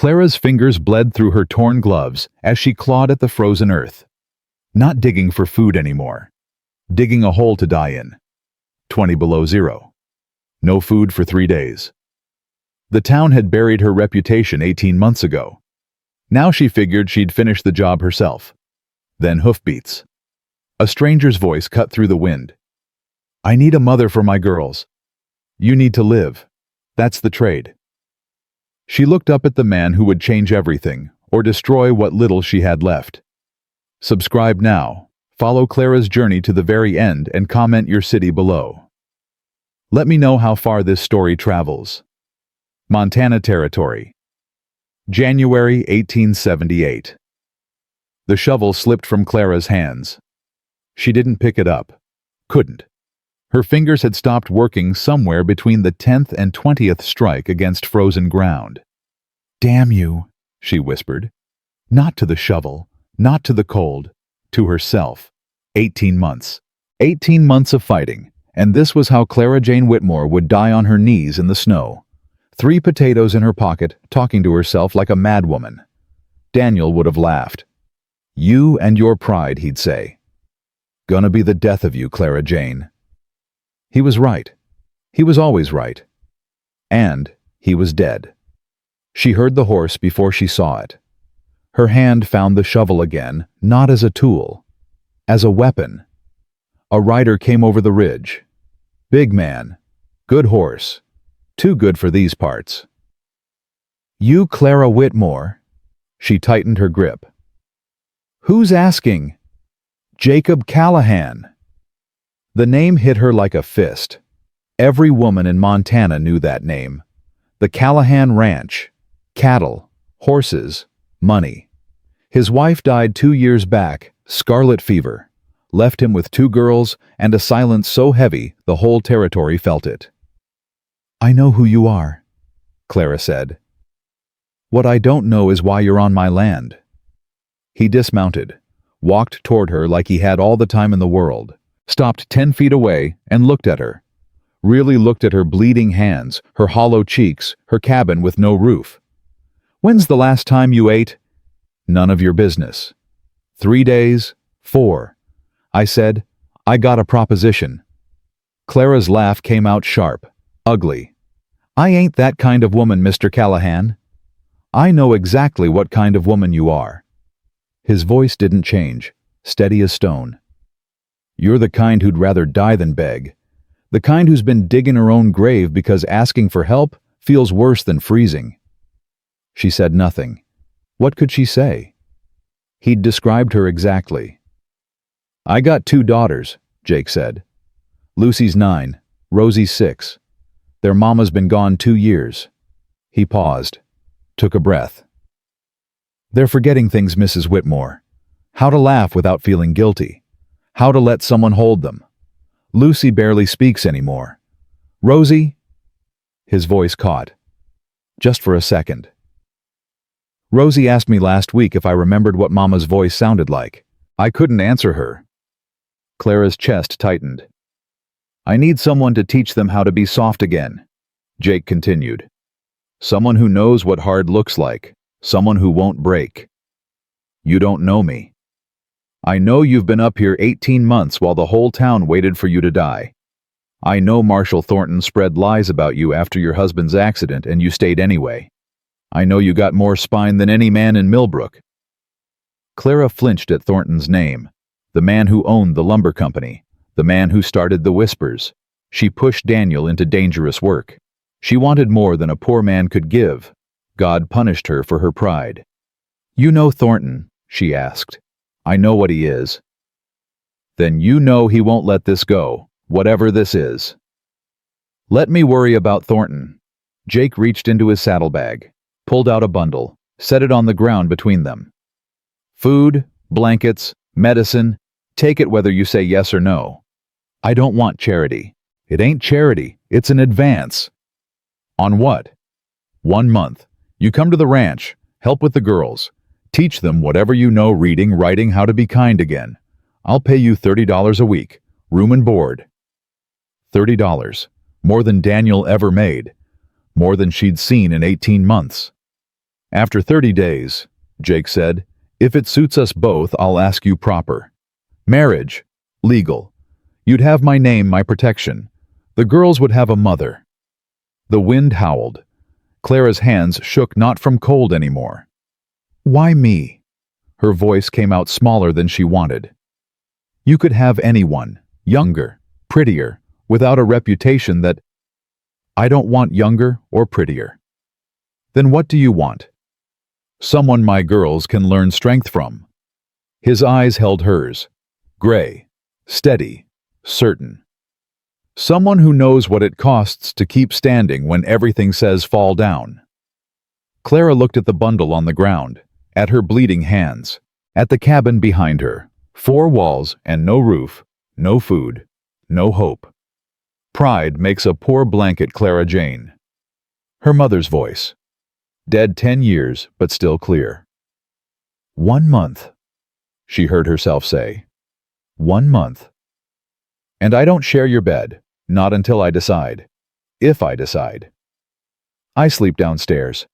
Clara's fingers bled through her torn gloves as she clawed at the frozen earth. Not digging for food anymore. Digging a hole to die in. 20 below zero. No food for 3 days. The town had buried her reputation 18 months ago. Now she figured she'd finish the job herself. Then hoofbeats. A stranger's voice cut through the wind. I need a mother for my girls. You need to live. That's the trade. She looked up at the man who would change everything, or destroy what little she had left. Subscribe now. Follow Clara's journey to the very end and comment your city below. Let me know how far this story travels. Montana Territory. January 1878. The shovel slipped from Clara's hands. She didn't pick it up. Couldn't. Her fingers had stopped working somewhere between the 10th and 20th strike against frozen ground. Damn you, she whispered. Not to the shovel, not to the cold, to herself. 18 months. 18 months of fighting, and this was how Clara Jane Whitmore would die on her knees in the snow. 3 potatoes in her pocket, talking to herself like a madwoman. Daniel would have laughed. You and your pride, he'd say. Gonna be the death of you, Clara Jane. He was right. He was always right. And he was dead. She heard the horse before she saw it. Her hand found the shovel again, not as a tool, as a weapon. A rider came over the ridge. Big man. Good horse. Too good for these parts. You Clara Whitmore? She tightened her grip. Who's asking? Jacob Callahan. The name hit her like a fist. Every woman in Montana knew that name. The Callahan Ranch. Cattle. Horses. Money. His wife died 2 years back, scarlet fever. Left him with 2 girls and a silence so heavy the whole territory felt it. I know who you are, Clara said. What I don't know is why you're on my land. He dismounted, walked toward her like he had all the time in the world, stopped 10 feet away and looked at her. Really looked at her bleeding hands, her hollow cheeks, her cabin with no roof. When's the last time you ate? None of your business. 3 days? 4. I said, I got a proposition. Clara's laugh came out sharp, ugly. I ain't that kind of woman, Mr. Callahan. I know exactly what kind of woman you are. His voice didn't change, steady as stone. You're the kind who'd rather die than beg. The kind who's been digging her own grave because asking for help feels worse than freezing. She said nothing. What could she say? He'd described her exactly. I got 2 daughters, Jake said. Lucy's 9, Rosie's 6. Their mama's been gone 2 years. He paused, took a breath. They're forgetting things, Mrs. Whitmore. How to laugh without feeling guilty. How to let someone hold them. Lucy barely speaks anymore. Rosie? His voice caught. Just for a second. Rosie asked me last week if I remembered what Mama's voice sounded like. I couldn't answer her. Clara's chest tightened. I need someone to teach them how to be soft again, Jake continued. Someone who knows what hard looks like. Someone who won't break. You don't know me. I know you've been up here 18 months while the whole town waited for you to die. I know Marshall Thornton spread lies about you after your husband's accident and you stayed anyway. I know you got more spine than any man in Millbrook. Clara flinched at Thornton's name, the man who owned the lumber company, the man who started the Whispers. She pushed Daniel into dangerous work. She wanted more than a poor man could give. God punished her for her pride. You know Thornton, she asked. I know what he is. Then you know he won't let this go, whatever this is. Let me worry about Thornton. Jake reached into his saddlebag, pulled out a bundle, set it on the ground between them. Food, blankets, medicine, take it whether you say yes or no. I don't want charity. It ain't charity, it's an advance. On what? 1 month. You come to the ranch, help with the girls. Teach them whatever you know, reading, writing, how to be kind again. I'll pay you $30 a week, room and board. $30. More than Daniel ever made. More than she'd seen in 18 months. After 30 days, Jake said, if it suits us both, I'll ask you proper. Marriage. Legal. You'd have my name, my protection. The girls would have a mother. The wind howled. Clara's hands shook, not from cold anymore. Why me? Her voice came out smaller than she wanted. You could have anyone, younger, prettier, without a reputation that... I don't want younger or prettier. Then what do you want? Someone my girls can learn strength from. His eyes held hers. Gray, steady, certain. Someone who knows what it costs to keep standing when everything says fall down. Clara looked at the bundle on the ground, at her bleeding hands, at the cabin behind her, 4 walls and no roof, no food, no hope. Pride makes a poor blanket, Clara Jane. Her mother's voice. Dead 10 years, but still clear. 1 month, she heard herself say. 1 month. And I don't share your bed, not until I decide. If I decide. I sleep downstairs.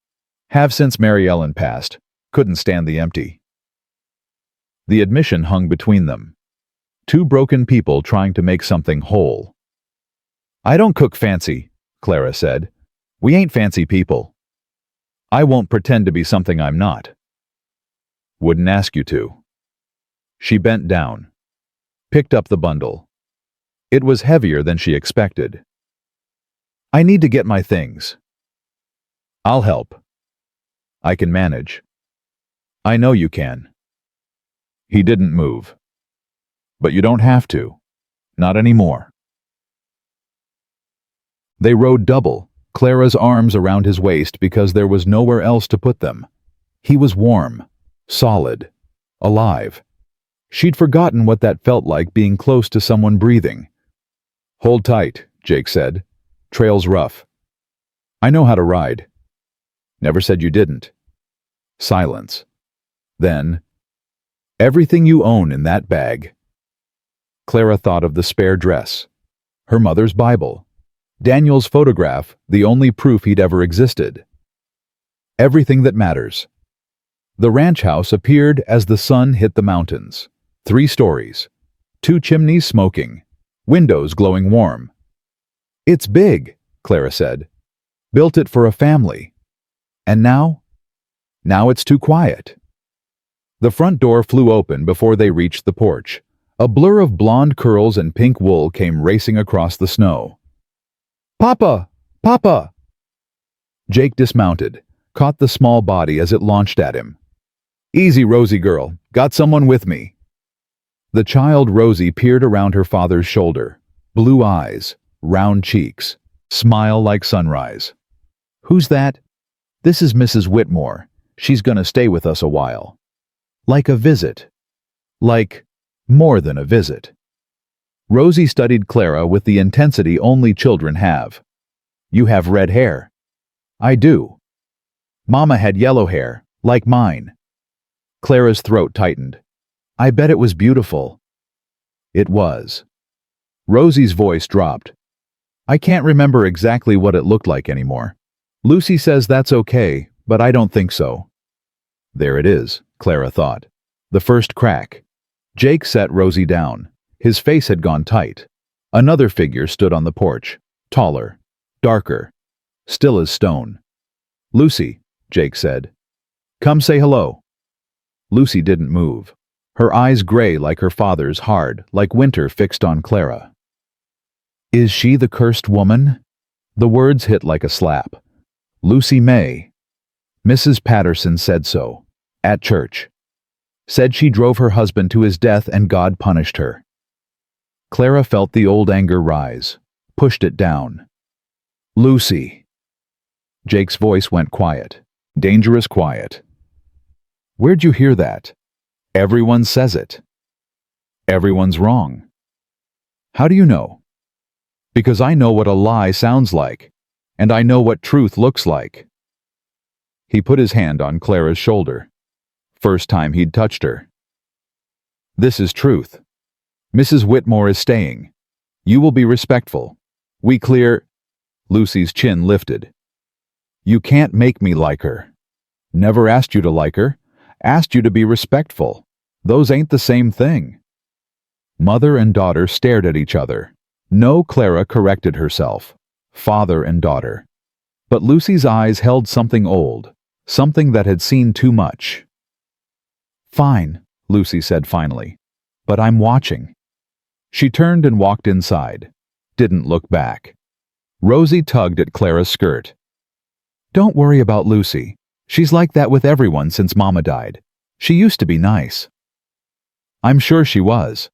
Have since Mary Ellen passed. Couldn't stand the empty. The admission hung between them. 2 broken people trying to make something whole. I don't cook fancy, Clara said. We ain't fancy people. I won't pretend to be something I'm not. Wouldn't ask you to. She bent down, picked up the bundle. It was heavier than she expected. I need to get my things. I'll help. I can manage. I know you can. He didn't move. But you don't have to. Not anymore. They rode double, Clara's arms around his waist because there was nowhere else to put them. He was warm, solid, alive. She'd forgotten what that felt like, being close to someone breathing. Hold tight, Jake said. Trail's rough. I know how to ride. Never said you didn't. Silence. Then, everything you own in that bag. Clara thought of the spare dress, her mother's Bible, Daniel's photograph, the only proof he'd ever existed. Everything that matters. The ranch house appeared as the sun hit the mountains. 3 stories. 2 chimneys smoking. Windows glowing warm. It's big, Clara said. Built it for a family. And now? Now it's too quiet. The front door flew open before they reached the porch. A blur of blonde curls and pink wool came racing across the snow. Papa! Papa! Jake dismounted, caught the small body as it launched at him. Easy, Rosie girl. Got someone with me. The child Rosie peered around her father's shoulder. Blue eyes, round cheeks, smile like sunrise. Who's that? This is Mrs. Whitmore. She's gonna stay with us a while. Like a visit. Like more than a visit. Rosie studied Clara with the intensity only children have. You have red hair. I do. Mama had yellow hair, like mine. Clara's throat tightened. I bet it was beautiful. It was. Rosie's voice dropped. I can't remember exactly what it looked like anymore. Lucy says that's okay, but I don't think so. There it is, Clara thought. The first crack. Jake set Rosie down. His face had gone tight. Another figure stood on the porch, taller, darker, still as stone. Lucy, Jake said. Come say hello. Lucy didn't move. Her eyes gray like her father's, hard, like winter fixed on Clara. Is she the cursed woman? The words hit like a slap. Lucy May. Mrs. Patterson said so. At church. Said she drove her husband to his death and God punished her. Clara felt the old anger rise, pushed it down. Lucy. Jake's voice went quiet, dangerous quiet. Where'd you hear that? Everyone says it. Everyone's wrong. How do you know? Because I know what a lie sounds like, and I know what truth looks like. He put his hand on Clara's shoulder. First time he'd touched her. This is truth. Mrs. Whitmore is staying. You will be respectful. We clear... Lucy's chin lifted. You can't make me like her. Never asked you to like her. Asked you to be respectful. Those ain't the same thing." Mother and daughter stared at each other. No, Clara corrected herself. Father and daughter. But Lucy's eyes held something old, something that had seen too much. "Fine," Lucy said finally, "but I'm watching." She turned and walked inside. Didn't look back. Rosie tugged at Clara's skirt. "Don't worry about Lucy. She's like that with everyone since Mama died. She used to be nice." "I'm sure she was.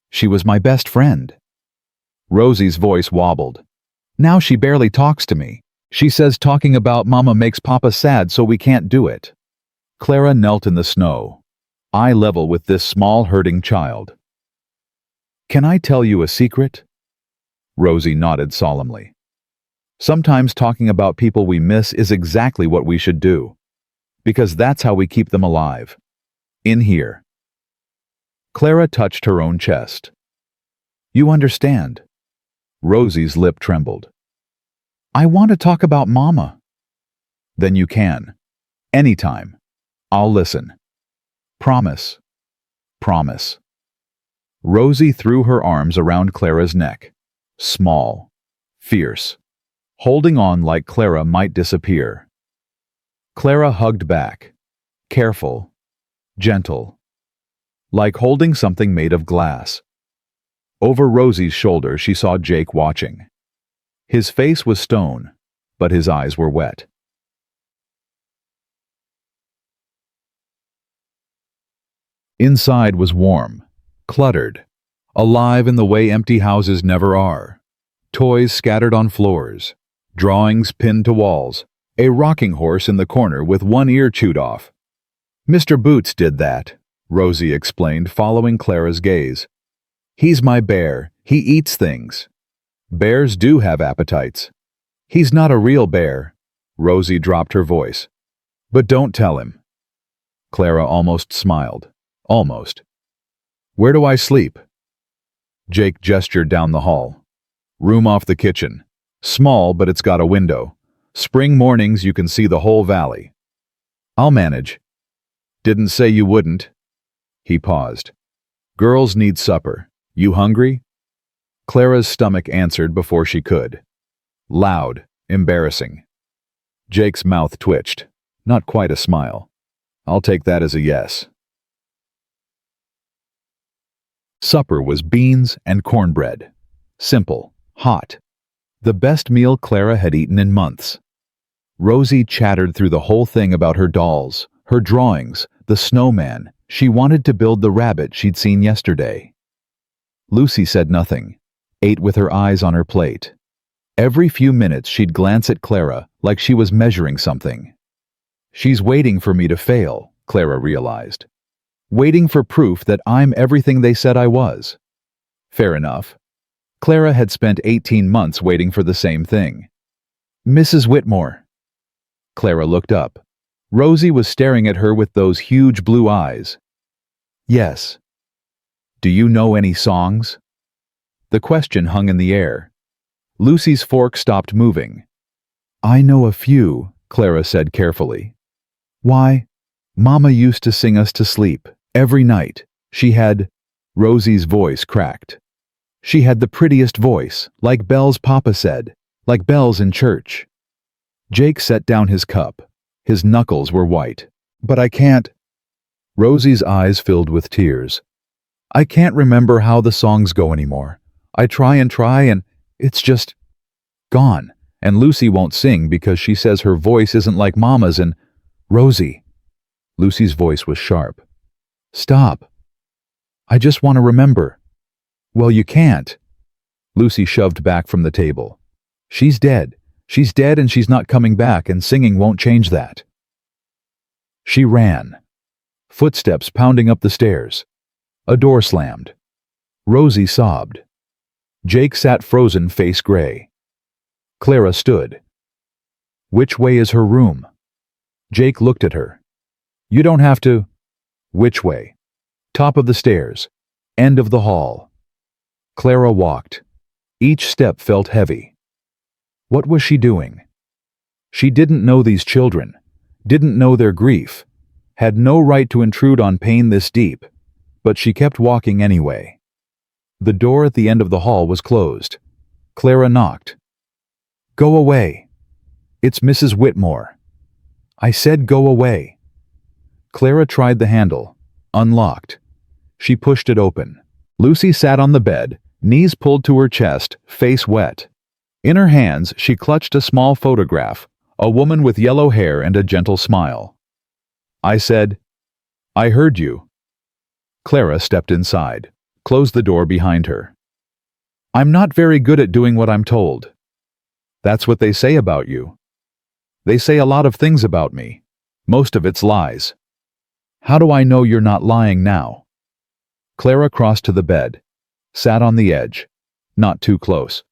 She was my best friend." Rosie's voice wobbled. "Now she barely talks to me. She says talking about Mama makes Papa sad, so we can't do it." Clara knelt in the snow, eye level with this small hurting child. "Can I tell you a secret?" Rosie nodded solemnly. "Sometimes talking about people we miss is exactly what we should do. Because that's how we keep them alive. In here." Clara touched her own chest. "You understand." Rosie's lip trembled. "I want to talk about Mama." "Then you can. Anytime. I'll listen. Promise." "Promise." Rosie threw her arms around Clara's neck. Small. Fierce. Holding on like Clara might disappear. Clara hugged back. Careful. Gentle. Like holding something made of glass. Over Rosie's shoulder she saw Jake watching. His face was stone, but his eyes were wet. Inside was warm, cluttered, alive in the way empty houses never are. Toys scattered on floors, drawings pinned to walls, a rocking horse in the corner with one ear chewed off. "Mr. Boots did that," Rosie explained, following Clara's gaze. "He's my bear. He eats things. Bears do have appetites. He's not a real bear." Rosie dropped her voice. "But don't tell him." Clara almost smiled. Almost. "Where do I sleep?" Jake gestured down the hall. "Room off the kitchen. Small, but it's got a window. Spring mornings you can see the whole valley." "I'll manage." "Didn't say you wouldn't." He paused. "Girls need supper. You hungry?" Clara's stomach answered before she could. Loud, embarrassing. Jake's mouth twitched. Not quite a smile. "I'll take that as a yes." Supper was beans and cornbread. Simple, hot. The best meal Clara had eaten in months. Rosie chattered through the whole thing about her dolls, her drawings, the snowman. She wanted to build the rabbit she'd seen yesterday. Lucy said nothing, ate with her eyes on her plate. Every few minutes she'd glance at Clara like she was measuring something. "She's waiting for me to fail," Clara realized. "Waiting for proof that I'm everything they said I was." Fair enough. Clara had spent 18 months waiting for the same thing. "Mrs. Whitmore." Clara looked up. Rosie was staring at her with those huge blue eyes. "Yes." "Do you know any songs?" The question hung in the air. Lucy's fork stopped moving. "I know a few," Clara said carefully. "Why, Mama used to sing us to sleep, every night. She had—" Rosie's voice cracked. "She had the prettiest voice, like bells Papa said, like bells in church." Jake set down his cup. His knuckles were white. "But I can't—" Rosie's eyes filled with tears. "I can't remember how the songs go anymore. I try and it's just gone. And Lucy won't sing because she says her voice isn't like Mama's and—" "Rosie." Lucy's voice was sharp. "Stop. I just want to remember." "Well, you can't." Lucy shoved back from the table. "She's dead. She's dead and she's not coming back, and singing won't change that." She ran. Footsteps pounding up the stairs. A door slammed. Rosie sobbed. Jake sat frozen, face gray. Clara stood. "Which way is her room?" Jake looked at her. "You don't have to—" "Which way?" "Top of the stairs. End of the hall." Clara walked. Each step felt heavy. What was she doing? She didn't know these children. didn't know their grief, had no right to intrude on pain this deep, but she kept walking anyway. The door at the end of the hall was closed. Clara knocked. "Go away. It's Mrs. Whitmore." "I said go away." Clara tried the handle, unlocked. She pushed it open. Lucy sat on the bed, knees pulled to her chest, face wet. In her hands, she clutched a small photograph, a woman with yellow hair and a gentle smile. "I said, I heard you." Clara stepped inside, closed the door behind her. "I'm not very good at doing what I'm told." "That's what they say about you." "They say a lot of things about me. Most of it's lies." "How do I know you're not lying now?" Clara crossed to the bed, sat on the edge, not too close.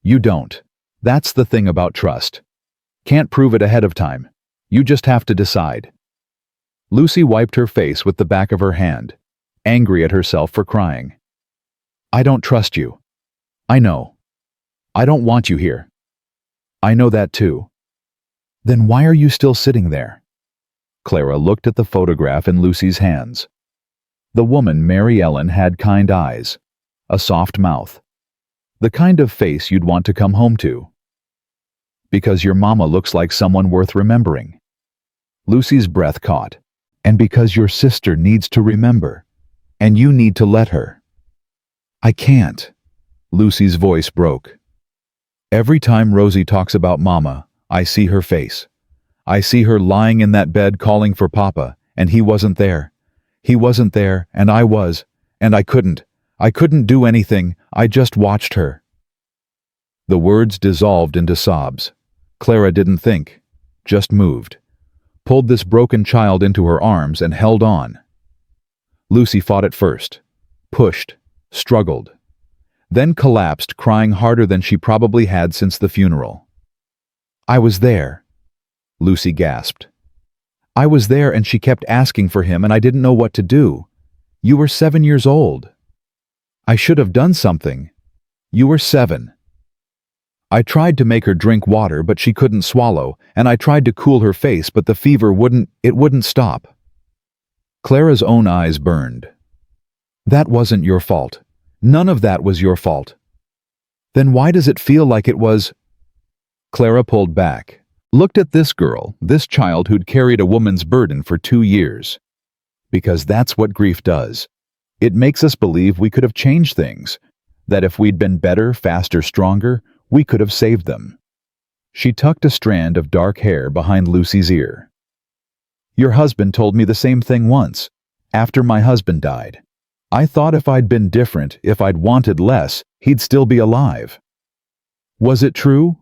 "You don't. That's the thing about trust. Can't prove it ahead of time. You just have to decide." Lucy wiped her face with the back of her hand, angry at herself for crying. "I don't trust you. I know. I don't want you here. I know that too." "Then why are you still sitting there?" Clara looked at the photograph in Lucy's hands. The woman, Mary Ellen, had kind eyes, a soft mouth, the kind of face you'd want to come home to. "Because your mama looks like someone worth remembering." Lucy's breath caught. "And because your sister needs to remember, and you need to let her." "I can't." Lucy's voice broke. "Every time Rosie talks about Mama, I see her face. I see her lying in that bed calling for Papa, and he wasn't there. He wasn't there, and I was, and I couldn't do anything, I just watched her." The words dissolved into sobs. Clara didn't think, just moved, pulled this broken child into her arms and held on. Lucy fought at first, pushed, struggled, then collapsed, crying harder than she probably had since the funeral. "I was there," Lucy gasped. "I was there and she kept asking for him and I didn't know what to do. You were 7 years old. I should have done something. You were 7. I tried to make her drink water but she couldn't swallow, and I tried to cool her face but the fever wouldn't stop." Clara's own eyes burned. "That wasn't your fault. None of that was your fault. Then why does it feel like it was?" Clara pulled back, looked at this girl, this child who'd carried a woman's burden for 2 years. Because that's what grief does. It makes us believe we could have changed things, that if we'd been better, faster, stronger, we could have saved them. She tucked a strand of dark hair behind Lucy's ear. "Your husband told me the same thing once, after my husband died. I thought if I'd been different, if I'd wanted less, he'd still be alive." "Was it true?"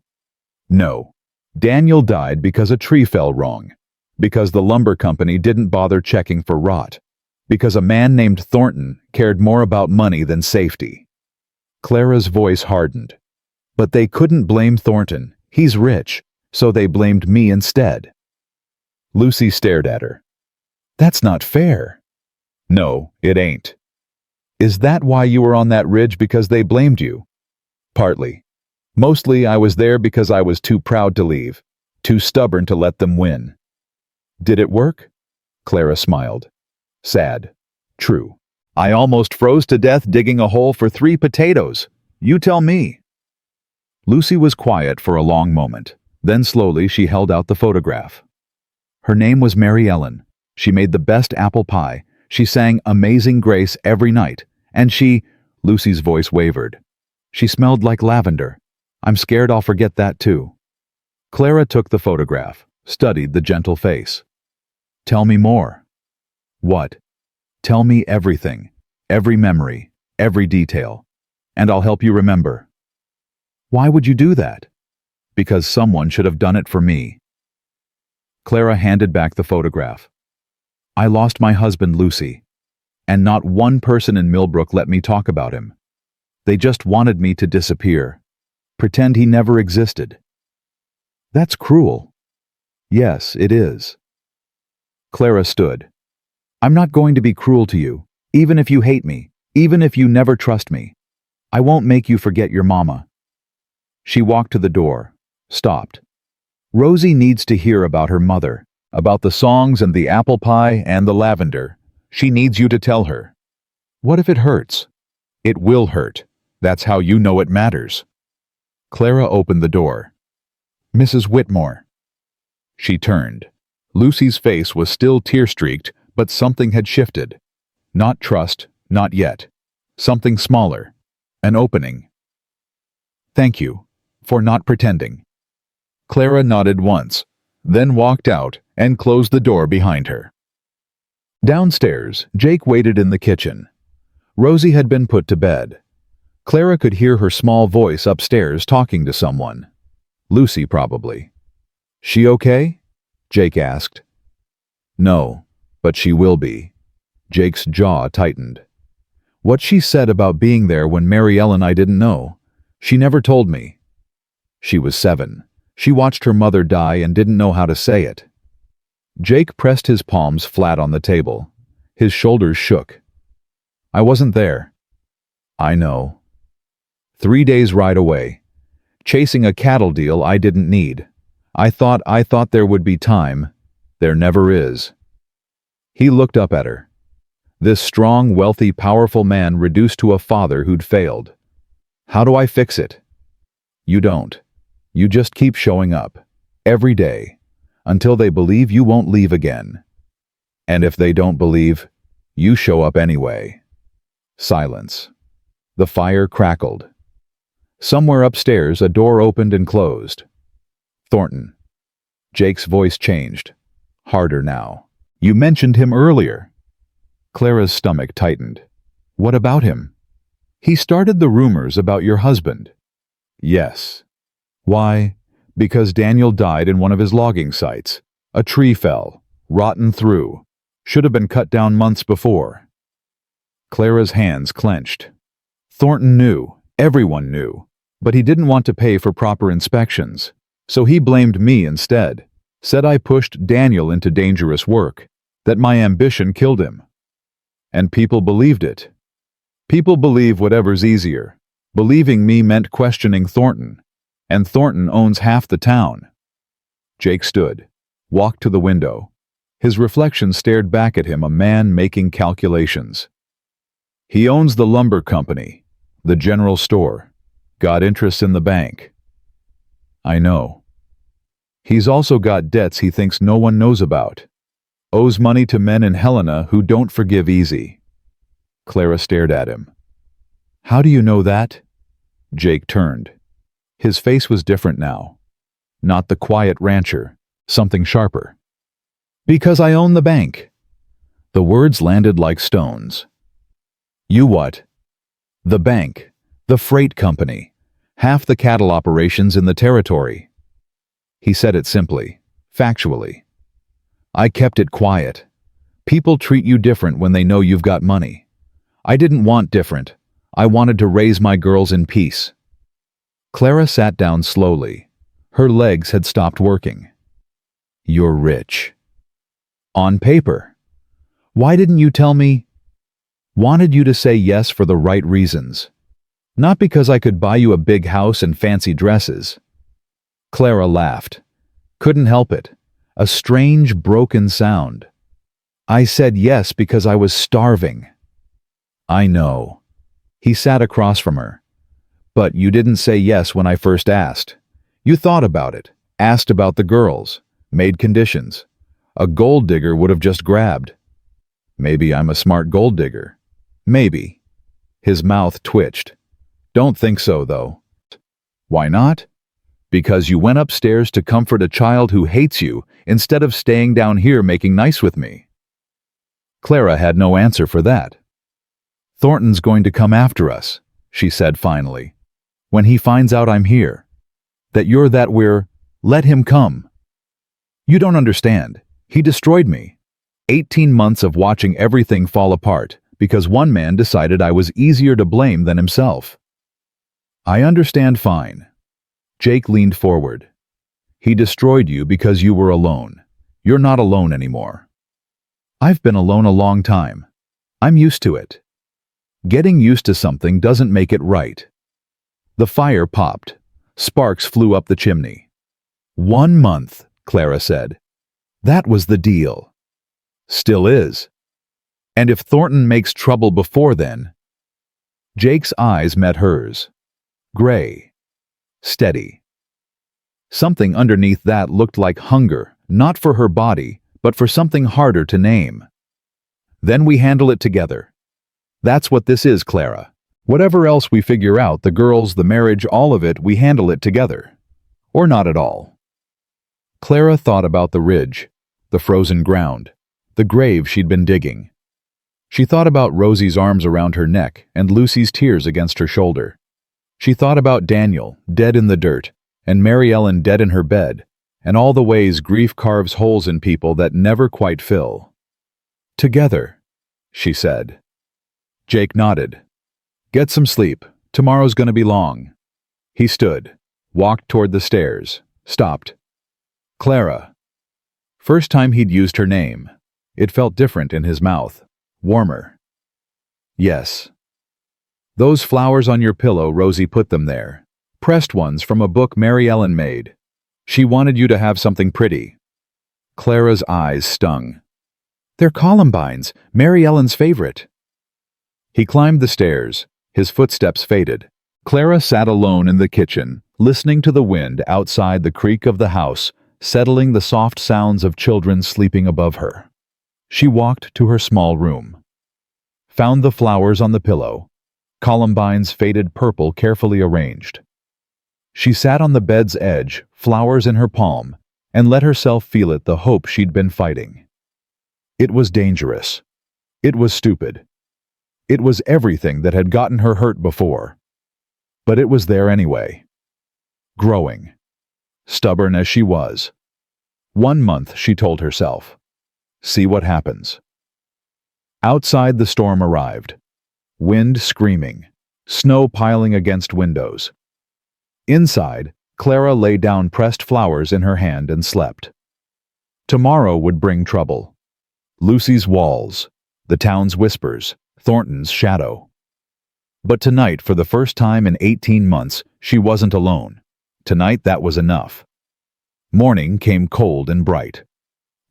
"No. Daniel died because a tree fell wrong, because the lumber company didn't bother checking for rot, because a man named Thornton cared more about money than safety." Clara's voice hardened. "But they couldn't blame Thornton. He's rich, so they blamed me instead." Lucy stared at her. "That's not fair." "No, it ain't." "Is that why you were on that ridge, because they blamed you?" "Partly. Mostly I was there because I was too proud to leave, too stubborn to let them win." "Did it work?" Clara smiled. Sad. "True. I almost froze to death digging a hole for 3 potatoes. You tell me." Lucy was quiet for a long moment. Then slowly she held out the photograph. Her name was Mary Ellen. She made the best apple pie. She sang Amazing Grace every night. And Lucy's voice wavered. "She smelled like lavender. I'm scared I'll forget that too." Clara took the photograph, studied the gentle face. "Tell me more." "What?" "Tell me everything, every memory, every detail, and I'll help you remember." "Why would you do that?" "Because someone should have done it for me." Clara handed back the photograph. "I lost my husband, Lucy, and not one person in Millbrook let me talk about him. They just wanted me to disappear, pretend he never existed." "That's cruel." "Yes, it is." Clara stood. "I'm not going to be cruel to you, even if you hate me, even if you never trust me. I won't make you forget your mama." She walked to the door, stopped. Rosie needs to hear about her mother, about the songs and the apple pie and the lavender. She needs you to tell her. What if it hurts? It will hurt. That's how you know it matters. Clara opened the door. Mrs. Whitmore. She turned. Lucy's face was still tear-streaked, but something had shifted. Not trust, not yet. Something smaller. An opening. Thank you for not pretending. Clara nodded once, then walked out and closed the door behind her. Downstairs, Jake waited in the kitchen. Rosie had been put to bed. Clara could hear her small voice upstairs talking to someone. Lucy, probably. She okay? Jake asked. No, but she will be. Jake's jaw tightened. What she said about being there when Mary Ellen I didn't know. She never told me. She was 7. She watched her mother die and didn't know how to say it. Jake pressed his palms flat on the table. His shoulders shook. I wasn't there. I know. 3 days ride away. Chasing a cattle deal I didn't need. I thought there would be time. There never is. He looked up at her. This strong, wealthy, powerful man reduced to a father who'd failed. How do I fix it? You don't. You just keep showing up. Every day. Until they believe you won't leave again. And if they don't believe, you show up anyway. Silence. The fire crackled. Somewhere upstairs, a door opened and closed. Thornton. Jake's voice changed. Harder now. You mentioned him earlier. Clara's stomach tightened. What about him? He started the rumors about your husband. Yes. Why? Because Daniel died in one of his logging sites. A tree fell, rotten through. Should have been cut down months before. Clara's hands clenched. Thornton knew, everyone knew, but he didn't want to pay for proper inspections, so he blamed me instead, said I pushed Daniel into dangerous work, that my ambition killed him. And people believed it. People believe whatever's easier. Believing me meant questioning Thornton, and Thornton owns half the town. Jake stood, walked to the window. His reflection stared back at him, a man making calculations. He owns the lumber company, the general store, got interests in the bank. I know. He's also got debts he thinks no one knows about. Owes money to men in Helena who don't forgive easy. Clara stared at him. How do you know that? Jake turned. His face was different now. Not the quiet rancher, something sharper. Because I own the bank. The words landed like stones. You what? The bank, the freight company, half the cattle operations in the territory. He said it simply, factually. I kept it quiet. People treat you different when they know you've got money. I didn't want different. I wanted to raise my girls in peace. Clara sat down slowly. Her legs had stopped working. You're rich. On paper. Why didn't you tell me? Wanted you to say yes for the right reasons. Not because I could buy you a big house and fancy dresses. Clara laughed. Couldn't help it. A strange, broken sound. I said yes because I was starving. I know. He sat across from her. But you didn't say yes when I first asked. You thought about it, asked about the girls, made conditions. A gold digger would have just grabbed. Maybe I'm a smart gold digger. Maybe. His mouth twitched. Don't think so, though. Why not? Because you went upstairs to comfort a child who hates you instead of staying down here making nice with me. Clara had no answer for that. Thornton's going to come after us, she said finally. When he finds out I'm here. That you're that we're, let him come. You don't understand. He destroyed me. 18 months of watching everything fall apart because one man decided I was easier to blame than himself. I understand fine. Jake leaned forward. He destroyed you because you were alone. You're not alone anymore. I've been alone a long time. I'm used to it. Getting used to something doesn't make it right. The fire popped. Sparks flew up the chimney. 1 month, Clara said. That was the deal. Still is. And if Thornton makes trouble before then... Jake's eyes met hers. Gray. Steady. Something underneath that looked like hunger, not for her body, but for something harder to name. Then we handle it together. That's what this is, Clara. Whatever else we figure out, the girls, the marriage, all of it, we handle it together. Or not at all. Clara thought about the ridge, the frozen ground, the grave she'd been digging. She thought about Rosie's arms around her neck and Lucy's tears against her shoulder. She thought about Daniel, dead in the dirt, and Mary Ellen dead in her bed, and all the ways grief carves holes in people that never quite fill. Together, she said. Jake nodded. Get some sleep. Tomorrow's gonna be long. He stood, walked toward the stairs, stopped. Clara. First time he'd used her name. It felt different in his mouth. Warmer. Yes. Those flowers on your pillow, Rosie put them there. Pressed ones from a book Mary Ellen made. She wanted you to have something pretty. Clara's eyes stung. They're columbines, Mary Ellen's favorite. He climbed the stairs. His footsteps faded. Clara sat alone in the kitchen, listening to the wind outside the creak of the house, settling the soft sounds of children sleeping above her. She walked to her small room. Found the flowers on the pillow, columbines faded purple carefully arranged. She sat on the bed's edge, flowers in her palm, and let herself feel it, the hope she'd been fighting. It was dangerous. It was stupid. It was everything that had gotten her hurt before. But it was there anyway. Growing. Stubborn as she was. 1 month, she told herself. See what happens. Outside, the storm arrived. Wind screaming. Snow piling against windows. Inside, Clara lay down, pressed flowers in her hand, and slept. Tomorrow would bring trouble. Lucy's walls. The town's whispers. Thornton's shadow. But tonight, for the first time in 18 months, she wasn't alone. Tonight, that was enough. Morning came cold and bright.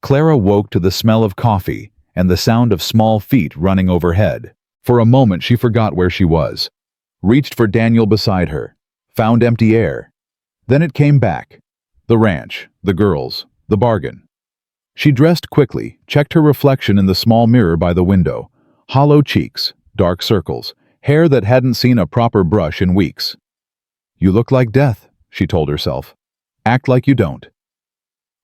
Clara woke to the smell of coffee and the sound of small feet running overhead. For a moment, she forgot where she was. Reached for Daniel beside her. Found empty air. Then it came back. The ranch, the girls, the bargain. She dressed quickly, checked her reflection in the small mirror by the window. Hollow cheeks, dark circles, hair that hadn't seen a proper brush in weeks. You look like death, she told herself. Act like you don't.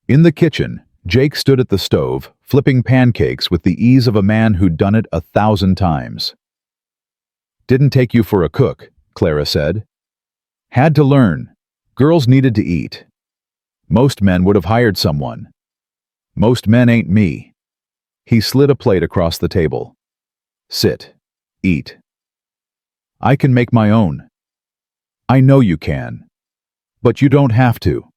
In the kitchen, Jake stood at the stove, flipping pancakes with the ease of a man who'd done it 1,000 times. Didn't take you for a cook, Clara said. Had to learn. Girls needed to eat. Most men would have hired someone. Most men ain't me. He slid a plate across the table. Sit. Eat. I can make my own. I know you can. But you don't have to.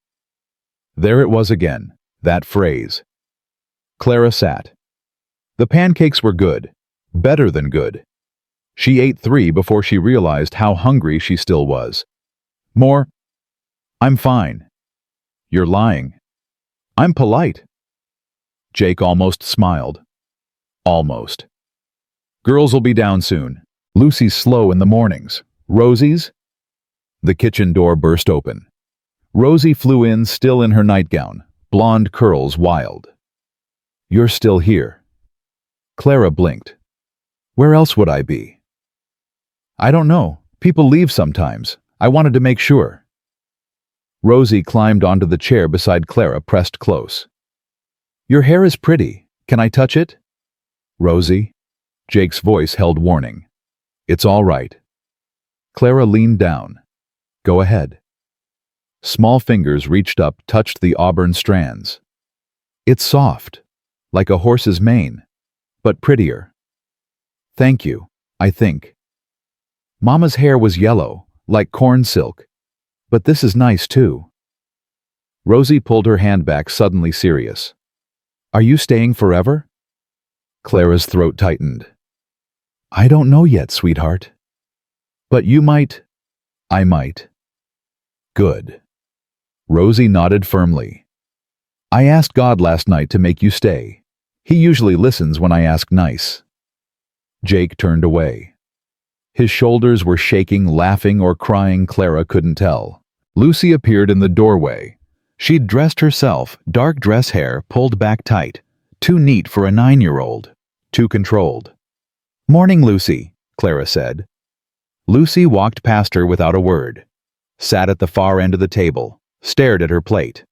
There it was again, that phrase. Clara sat. The pancakes were good. Better than good. She ate 3 before she realized how hungry she still was. More. I'm fine. You're lying. I'm polite. Jake almost smiled. Almost. Girls'll be down soon. Lucy's slow in the mornings. Rosie's? The kitchen door burst open. Rosie flew in, still in her nightgown, blonde curls wild. You're still here. Clara blinked. Where else would I be? I don't know. People leave sometimes. I wanted to make sure. Rosie climbed onto the chair beside Clara, pressed close. Your hair is pretty. Can I touch it? Rosie? Jake's voice held warning. It's all right. Clara leaned down. Go ahead. Small fingers reached up, touched the auburn strands. It's soft, like a horse's mane, but prettier. Thank you, I think. Mama's hair was yellow, like corn silk, but this is nice too. Rosie pulled her hand back, suddenly serious. Are you staying forever? Clara's throat tightened. I don't know yet, sweetheart. But you might. I might. Good. Rosie nodded firmly. I asked God last night to make you stay. He usually listens when I ask nice. Jake turned away. His shoulders were shaking, laughing or crying, Clara couldn't tell. Lucy appeared in the doorway. She'd dressed herself, dark dress hair pulled back tight. Too neat for a 9-year-old. Too controlled. Morning, Lucy, Clara said. Lucy walked past her without a word. Sat at the far end of the table. Stared at her plate.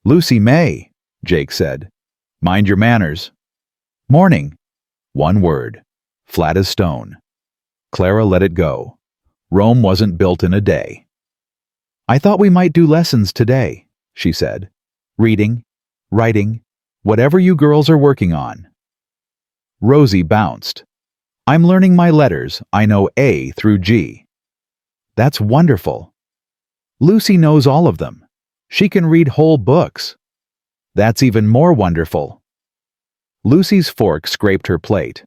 Lucy May, Jake said. Mind your manners. Morning. One word. Flat as stone. Clara let it go. Rome wasn't built in a day. I thought we might do lessons today, she said. Reading, writing, whatever you girls are working on. Rosie bounced. I'm learning my letters. I know A through G. That's wonderful. Lucy knows all of them. She can read whole books. That's even more wonderful. Lucy's fork scraped her plate.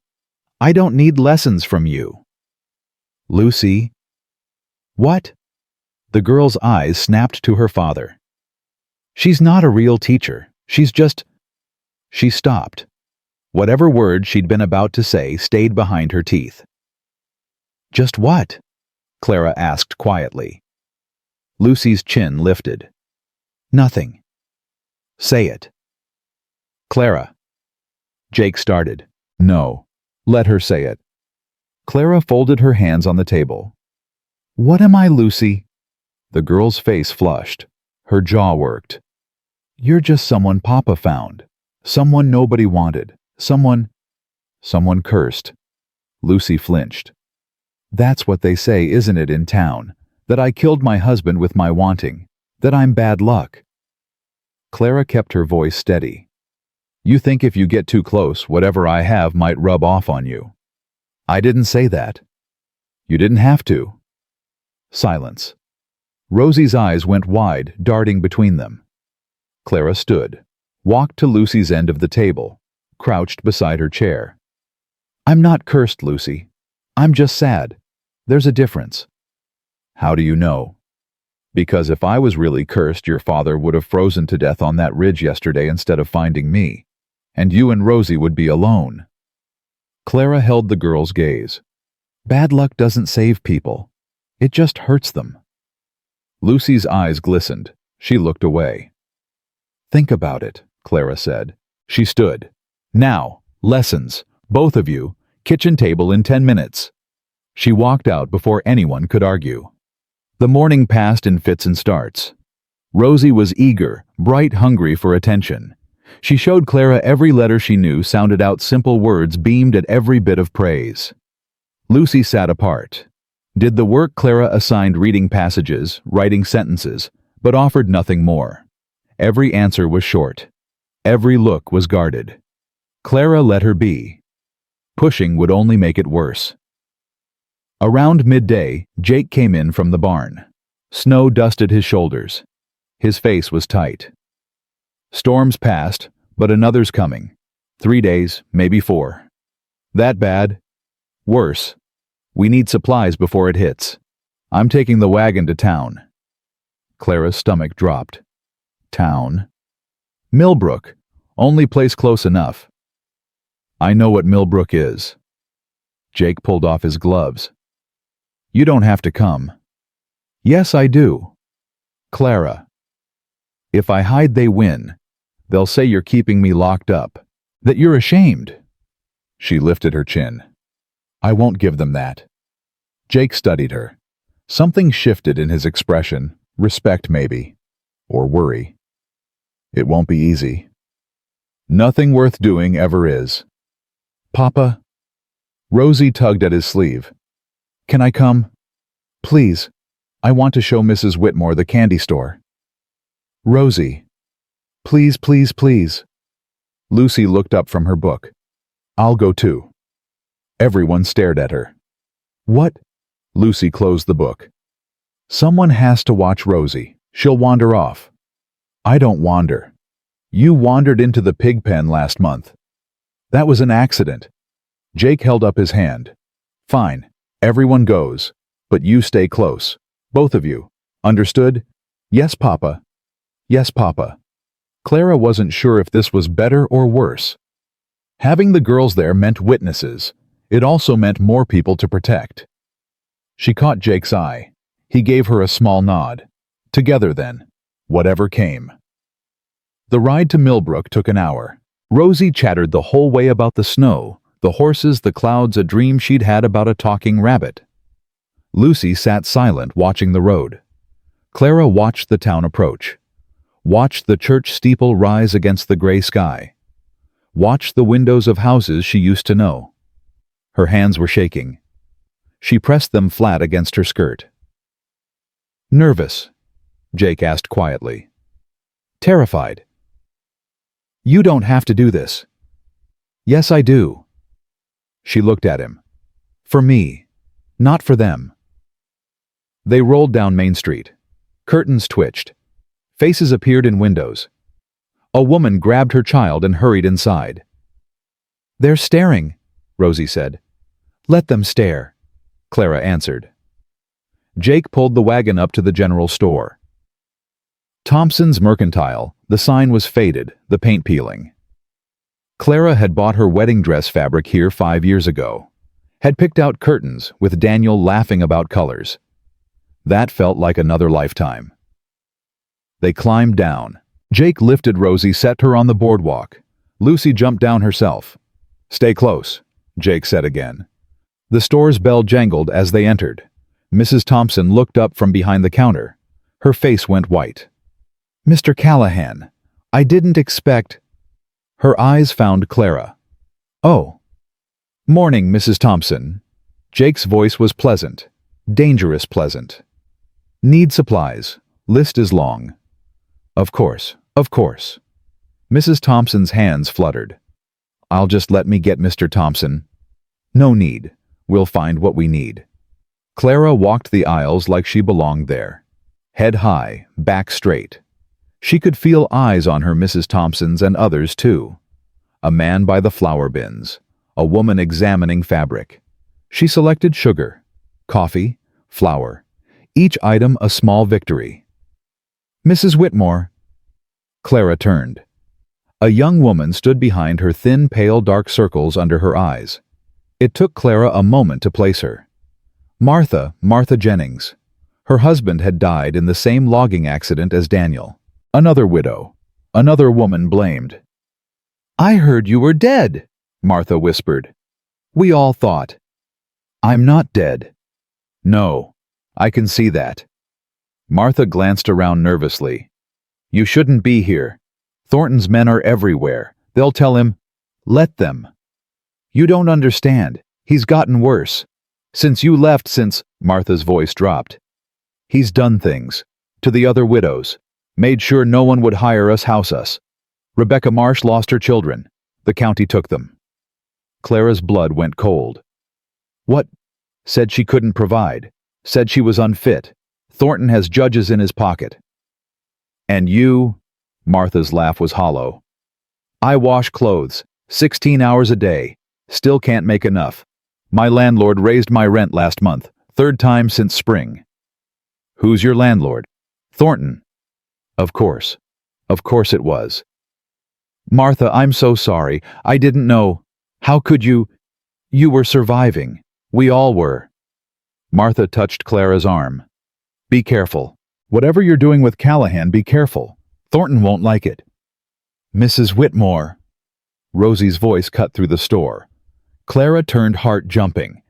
I don't need lessons from you. Lucy. What? The girl's eyes snapped to her father. She's not a real teacher. She's just... She stopped. Whatever word she'd been about to say stayed behind her teeth. Just what? Clara asked quietly. Lucy's chin lifted. Nothing. Say it. Clara. Jake started. No. Let her say it. Clara folded her hands on the table. What am I, Lucy? The girl's face flushed. Her jaw worked. You're just someone Papa found. Someone nobody wanted. Someone cursed. Lucy flinched. That's what they say, isn't it, in town? That I killed my husband with my wanting. That I'm bad luck. Clara kept her voice steady. You think if you get too close, whatever I have might rub off on you. I didn't say that. You didn't have to. Silence. Rosie's eyes went wide, darting between them. Clara stood, walked to Lucy's end of the table, crouched beside her chair. I'm not cursed, Lucy. I'm just sad. There's a difference. How do you know? Because if I was really cursed, your father would have frozen to death on that ridge yesterday instead of finding me, and you and Rosie would be alone. Clara held the girl's gaze. Bad luck doesn't save people. It just hurts them. Lucy's eyes glistened. She looked away. Think about it, Clara said. She stood. Now, lessons. Both of you. Kitchen table in 10 minutes. She walked out before anyone could argue. The morning passed in fits and starts. Rosie was eager, bright, hungry for attention. She showed Clara every letter she knew, sounded out simple words, beamed at every bit of praise. Lucy sat apart. Did the work Clara assigned, reading passages, writing sentences, but offered nothing more. Every answer was short. Every look was guarded. Clara let her be. Pushing would only make it worse. Around midday, Jake came in from the barn. Snow dusted his shoulders. His face was tight. Storms passed, but another's coming. 3 days, maybe 4. That bad? Worse. We need supplies before it hits. I'm taking the wagon to town. Clara's stomach dropped. Town? Millbrook. Only place close enough. I know what Millbrook is. Jake pulled off his gloves. You don't have to come. Yes, I do. Clara. If I hide, they win. They'll say you're keeping me locked up. That you're ashamed. She lifted her chin. I won't give them that. Jake studied her. Something shifted in his expression. Respect, maybe. Or worry. It won't be easy. Nothing worth doing ever is. Papa? Rosie tugged at his sleeve. Can I come? Please. I want to show Mrs. Whitmore the candy store. Rosie. Please, please, please. Lucy looked up from her book. I'll go too. Everyone stared at her. What? Lucy closed the book. Someone has to watch Rosie. She'll wander off. I don't wander. You wandered into the pig pen last month. That was an accident. Jake held up his hand. Fine. Everyone goes. But you stay close. Both of you. Understood? Yes, Papa. Yes, Papa. Clara wasn't sure if this was better or worse. Having the girls there meant witnesses. It also meant more people to protect. She caught Jake's eye. He gave her a small nod. Together then, whatever came. The ride to Millbrook took an hour. Rosie chattered the whole way about the snow, the horses, the clouds, a dream she'd had about a talking rabbit. Lucy sat silent, watching the road. Clara watched the town approach. Watched the church steeple rise against the gray sky. Watched the windows of houses she used to know. Her hands were shaking. She pressed them flat against her skirt. Nervous? Jake asked quietly. Terrified. You don't have to do this. Yes, I do. She looked at him. For me, not for them. They rolled down Main Street. Curtains twitched. Faces appeared in windows. A woman grabbed her child and hurried inside. They're staring, Rosie said. Let them stare, Clara answered. Jake pulled the wagon up to the general store. Thompson's Mercantile. The sign was faded, the paint peeling. Clara had bought her wedding dress fabric here 5 years ago. Had picked out curtains, with Daniel laughing about colors. That felt like another lifetime. They climbed down. Jake lifted Rosie, set her on the boardwalk. Lucy jumped down herself. Stay close, Jake said again. The store's bell jangled as they entered. Mrs. Thompson looked up from behind the counter. Her face went white. Mr. Callahan, I didn't expect... Her eyes found Clara. Oh. Morning, Mrs. Thompson. Jake's voice was pleasant. Dangerous pleasant. Need supplies. List is long. Of course, of course. Mrs. Thompson's hands fluttered. I'll just let me get Mr. Thompson. No need. We'll find what we need. Clara walked the aisles like she belonged there. Head high, back straight. She could feel eyes on her, Mrs. Thompson's and others too. A man by the flour bins. A woman examining fabric. She selected sugar, coffee, flour. Each item a small victory. Mrs. Whitmore. Clara turned. A young woman stood behind her, thin, pale, dark circles under her eyes. It took Clara a moment to place her. Martha Jennings. Her husband had died in the same logging accident as Daniel. Another widow. Another woman blamed. I heard you were dead, Martha whispered. We all thought. I'm not dead. No, I can see that. Martha glanced around nervously. You shouldn't be here. Thornton's men are everywhere. They'll tell him, let them. You don't understand. He's gotten worse. Since you left, Martha's voice dropped. He's done things. To the other widows. Made sure no one would hire us, house us. Rebecca Marsh lost her children. The county took them. Clara's blood went cold. What? Said she couldn't provide. Said she was unfit. Thornton has judges in his pocket. And you? Martha's laugh was hollow. I wash clothes, 16 hours a day. Still can't make enough. My landlord raised my rent last month, 3rd time since spring. Who's your landlord? Thornton. Of course it was. Martha, I'm so sorry. I didn't know. How could you? You were surviving. We all were. Martha touched Clara's arm. Be careful. Whatever you're doing with Callahan, be careful. Thornton won't like it. Mrs. Whitmore. Rosie's voice cut through the store. Clara turned, heart jumping.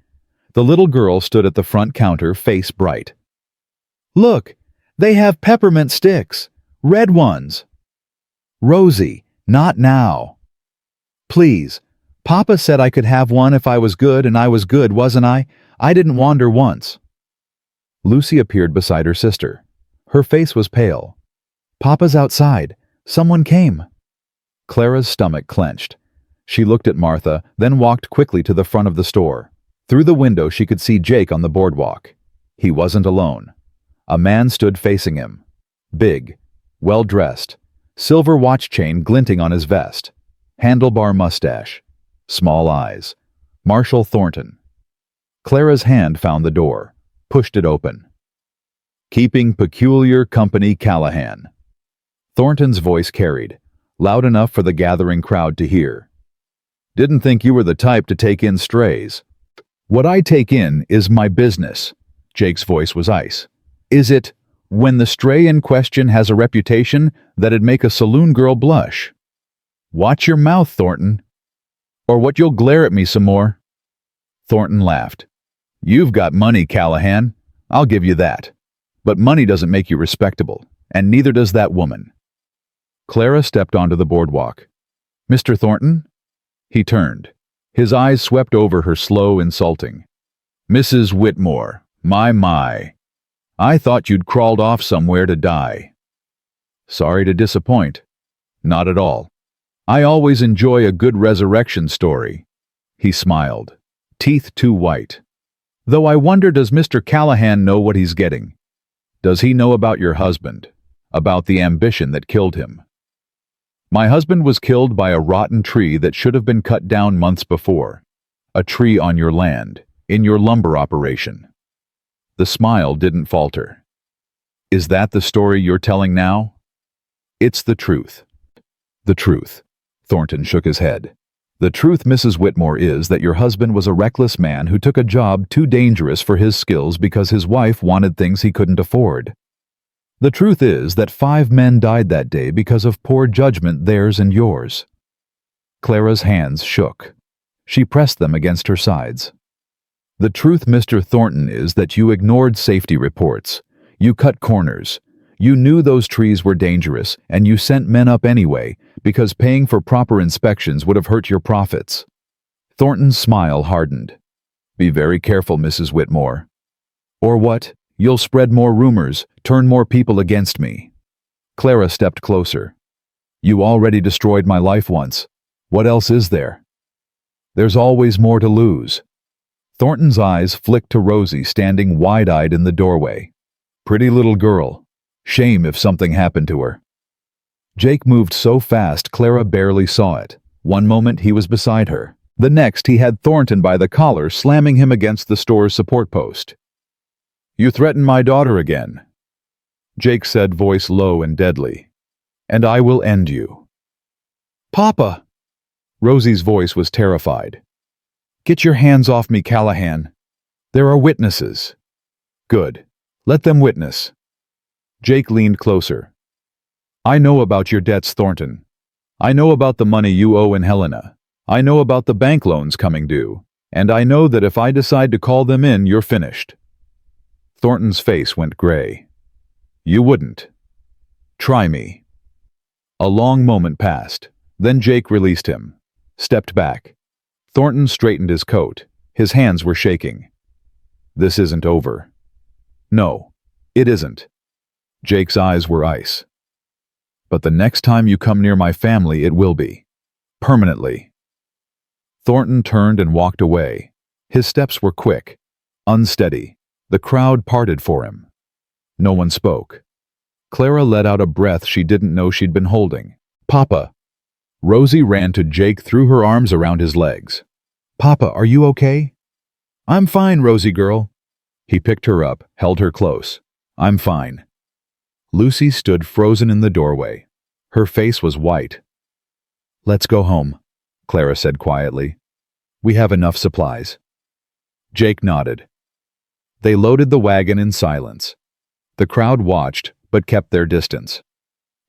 The little girl stood at the front counter, face bright. Look, they have peppermint sticks. Red ones. Rosie, not now. Please, Papa said I could have one if I was good, and I was good, wasn't I? I didn't wander once. Lucy appeared beside her sister. Her face was pale. Papa's outside. Someone came. Clara's stomach clenched. She looked at Martha, then walked quickly to the front of the store. Through the window she could see Jake on the boardwalk. He wasn't alone. A man stood facing him. Big, well-dressed, silver watch chain glinting on his vest, handlebar mustache, small eyes. Marshall Thornton. Clara's hand found the door, pushed it open. Keeping peculiar company, Callahan. Thornton's voice carried, loud enough for the gathering crowd to hear. Didn't think you were the type to take in strays. What I take in is my business. Jake's voice was ice. Is it, when the stray in question has a reputation, that'd make a saloon girl blush? Watch your mouth, Thornton, or what you'll glare at me some more. Thornton laughed. You've got money, Callahan. I'll give you that. But money doesn't make you respectable, and neither does that woman. Clara stepped onto the boardwalk. Mr. Thornton? He turned. His eyes swept over her, slow, insulting. Mrs. Whitmore, my. I thought you'd crawled off somewhere to die. Sorry to disappoint. Not at all. I always enjoy a good resurrection story. He smiled, teeth too white. Though I wonder, does Mr. Callahan know what he's getting? Does he know about your husband? About the ambition that killed him? My husband was killed by a rotten tree that should have been cut down months before. A tree on your land, in your lumber operation. The smile didn't falter. Is that the story you're telling now? It's the truth. The truth. Thornton shook his head. The truth, Mrs. Whitmore, is that your husband was a reckless man who took a job too dangerous for his skills because his wife wanted things he couldn't afford. The truth is that 5 men died that day because of poor judgment, theirs and yours. Clara's hands shook. She pressed them against her sides. The truth, Mr. Thornton, is that you ignored safety reports. You cut corners. You knew those trees were dangerous, and you sent men up anyway, because paying for proper inspections would have hurt your profits. Thornton's smile hardened. Be very careful, Mrs. Whitmore. Or what? You'll spread more rumors, turn more people against me. Clara stepped closer. You already destroyed my life once. What else is there? There's always more to lose. Thornton's eyes flicked to Rosie standing wide-eyed in the doorway. Pretty little girl. Shame if something happened to her. Jake moved so fast Clara barely saw it. One moment he was beside her. The next he had Thornton by the collar, slamming him against the store's support post. You threaten my daughter again, Jake said, voice low and deadly. And I will end you. Papa! Rosie's voice was terrified. Get your hands off me, Callahan. There are witnesses. Good. Let them witness. Jake leaned closer. I know about your debts, Thornton. I know about the money you owe in Helena. I know about the bank loans coming due. And I know that if I decide to call them in, you're finished. Thornton's face went gray. You wouldn't. Try me. A long moment passed. Then Jake released him, stepped back. Thornton straightened his coat. His hands were shaking. This isn't over. No, it isn't. Jake's eyes were ice. But the next time you come near my family, it will be. Permanently. Thornton turned and walked away. His steps were quick, unsteady. The crowd parted for him. No one spoke. Clara let out a breath she didn't know she'd been holding. Papa! Rosie ran to Jake, threw her arms around his legs. Papa, are you okay? I'm fine, Rosie girl. He picked her up, held her close. I'm fine. Lucy stood frozen in the doorway. Her face was white. Let's go home, Clara said quietly. We have enough supplies. Jake nodded. They loaded the wagon in silence. The crowd watched, but kept their distance.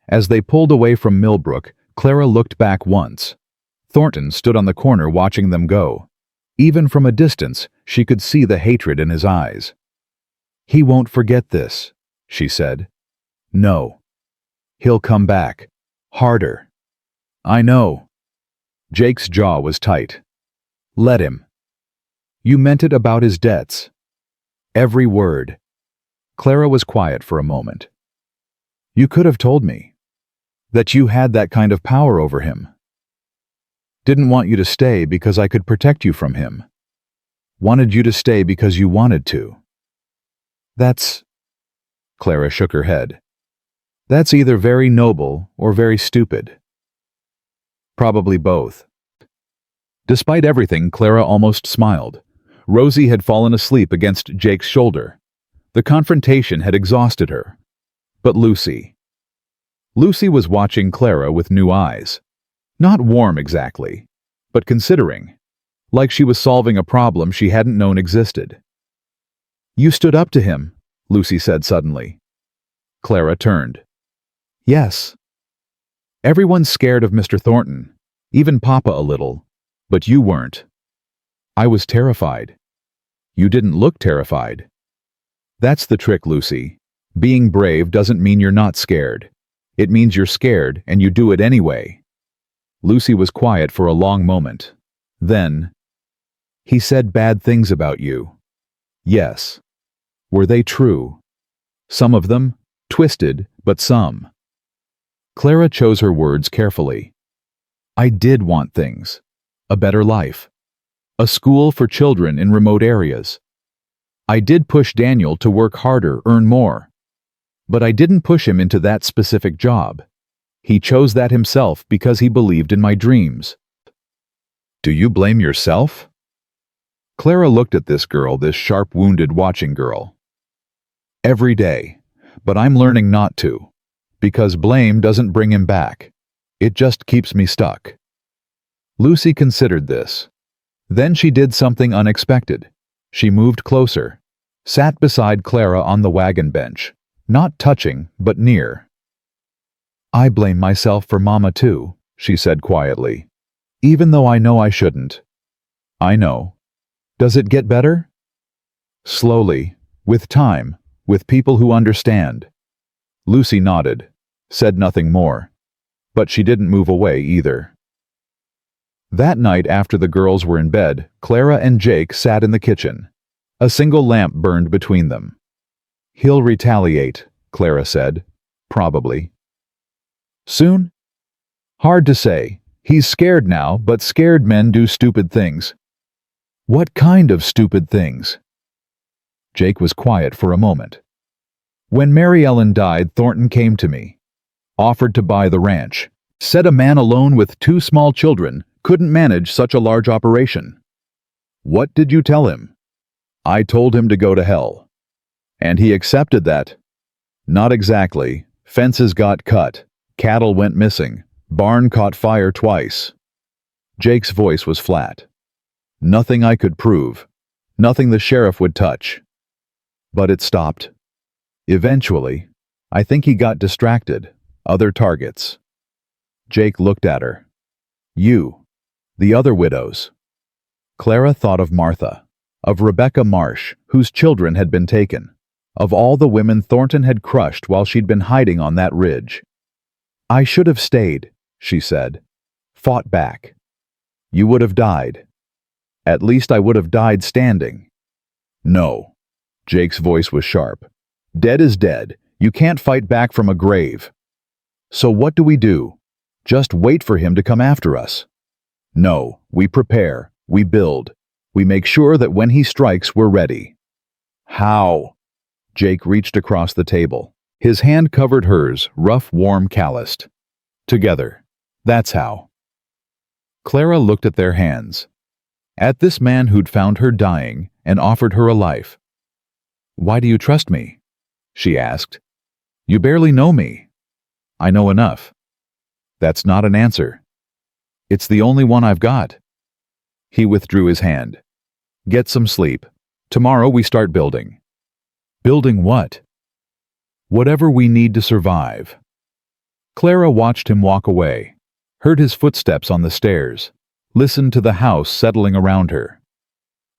As they pulled away from Millbrook, Clara looked back once. Thornton stood on the corner watching them go. Even from a distance, she could see the hatred in his eyes. He won't forget this, she said. No. He'll come back. Harder. I know. Jake's jaw was tight. Let him. You meant it about his debts. Every word. Clara was quiet for a moment. You could have told me that you had that kind of power over him. Didn't want you to stay because I could protect you from him. Wanted you to stay because you wanted to. That's... Clara shook her head. That's either very noble or very stupid. Probably both. Despite everything, Clara almost smiled. Rosie had fallen asleep against Jake's shoulder. The confrontation had exhausted her. But Lucy... Lucy was watching Clara with new eyes. Not warm exactly, but considering, like she was solving a problem she hadn't known existed. "You stood up to him," Lucy said suddenly. Clara turned. "Yes. Everyone's scared of Mr. Thornton, even Papa a little, but you weren't." "I was terrified." "You didn't look terrified." "That's the trick, Lucy. Being brave doesn't mean you're not scared. It means you're scared and you do it anyway." Lucy was quiet for a long moment. Then, "He said bad things about you." "Yes." "Were they true?" "Some of them. Twisted, but some." Clara chose her words carefully. "I did want things. A better life. A school for children in remote areas. I did push Daniel to work harder, earn more. But I didn't push him into that specific job. He chose that himself because he believed in my dreams." "Do you blame yourself?" Clara looked at this girl, this sharp, wounded watching girl. "Every day, but I'm learning not to, because blame doesn't bring him back. It just keeps me stuck." Lucy considered this. Then she did something unexpected. She moved closer, sat beside Clara on the wagon bench, not touching, but near. "I blame myself for Mama too," she said quietly, "even though I know I shouldn't." "I know. Does it get better?" "Slowly, with time, with people who understand." Lucy nodded, said nothing more, but she didn't move away either. That night after the girls were in bed, Clara and Jake sat in the kitchen. A single lamp burned between them. "He'll retaliate," Clara said. "Probably." "Soon?" "Hard to say. He's scared now, but scared men do stupid things." "What kind of stupid things?" Jake was quiet for a moment. "When Mary Ellen died, Thornton came to me. Offered to buy the ranch. Said a man alone with 2 small children couldn't manage such a large operation." "What did you tell him?" "I told him to go to hell." "And he accepted that?" "Not exactly. Fences got cut. Cattle went missing. Barn caught fire twice." Jake's voice was flat. "Nothing I could prove. Nothing the sheriff would touch." "But it stopped. Eventually. I think he got distracted. Other targets." Jake looked at her. "You. The other widows." Clara thought of Martha, of Rebecca Marsh, whose children had been taken, of all the women Thornton had crushed while she'd been hiding on that ridge. "I should have stayed," she said. "Fought back. You would have died. At least I would have died standing." "No." Jake's voice was sharp. "Dead is dead. You can't fight back from a grave." "So what do we do? Just wait for him to come after us?" "No, we prepare, we build. We make sure that when he strikes, we're ready." "How?" Jake reached across the table. His hand covered hers, rough, warm, calloused. "Together. That's how." Clara looked at their hands. At this man who'd found her dying and offered her a life. "Why do you trust me?" she asked. "You barely know me." "I know enough." "That's not an answer." "It's the only one I've got." He withdrew his hand. "Get some sleep. Tomorrow we start building." "Building what?" "Whatever we need to survive." Clara watched him walk away, heard his footsteps on the stairs, listened to the house settling around her.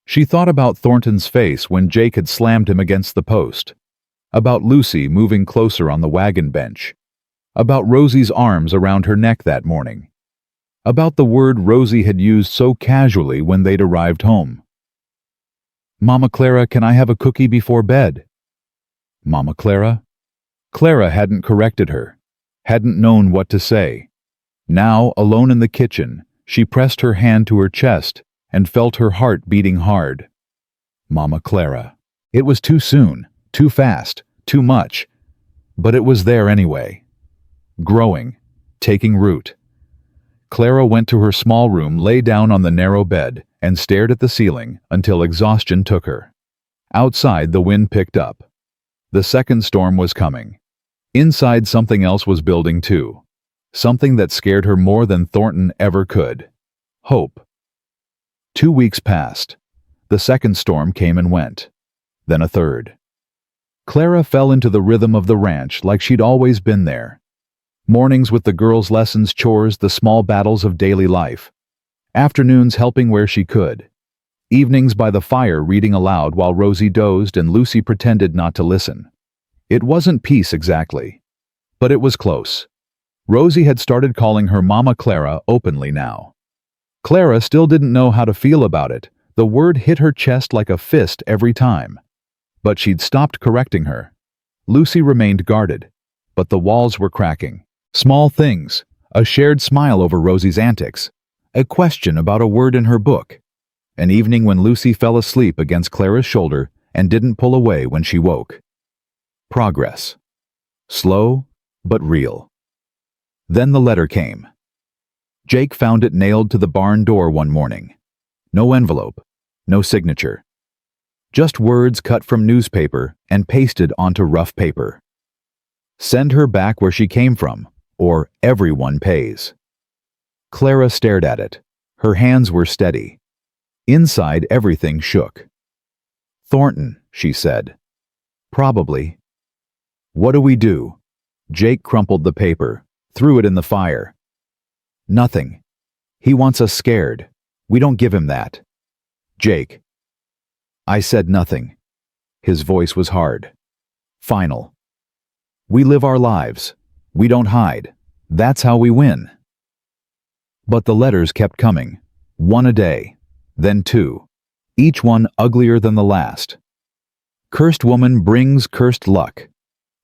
She thought about Thornton's face when Jake had slammed him against the post, about Lucy moving closer on the wagon bench, about Rosie's arms around her neck that morning, about the word Rosie had used so casually when they'd arrived home. "Mama Clara, can I have a cookie before bed?" Mama Clara? Clara hadn't corrected her, hadn't known what to say. Now, alone in the kitchen, she pressed her hand to her chest and felt her heart beating hard. Mama Clara. It was too soon, too fast, too much. But it was there anyway. Growing, taking root. Clara went to her small room, lay down on the narrow bed, and stared at the ceiling until exhaustion took her. Outside, the wind picked up. The second storm was coming. Inside, something else was building too. Something that scared her more than Thornton ever could. Hope. 2 weeks passed. The second storm came and went. Then a third. Clara fell into the rhythm of the ranch like she'd always been there. Mornings with the girls' lessons, chores, the small battles of daily life. Afternoons helping where she could. Evenings by the fire reading aloud while Rosie dozed and Lucy pretended not to listen. It wasn't peace exactly, but it was close. Rosie had started calling her Mama Clara openly now. Clara still didn't know how to feel about it. The word hit her chest like a fist every time. But she'd stopped correcting her. Lucy remained guarded, but the walls were cracking. Small things, a shared smile over Rosie's antics, a question about a word in her book, an evening when Lucy fell asleep against Clara's shoulder and didn't pull away when she woke. Progress. Slow, but real. Then the letter came. Jake found it nailed to the barn door one morning. No envelope, no signature. Just words cut from newspaper and pasted onto rough paper. Send her back where she came from, or everyone pays. Clara stared at it. Her hands were steady. Inside, everything shook. Thornton, she said. Probably. What do we do? Jake crumpled the paper, threw it in the fire. Nothing. He wants us scared. We don't give him that. Jake. I said nothing. His voice was hard. Final. We live our lives. We don't hide. That's how we win. But the letters kept coming. One a day. Then two. Each one uglier than the last. Cursed woman brings cursed luck.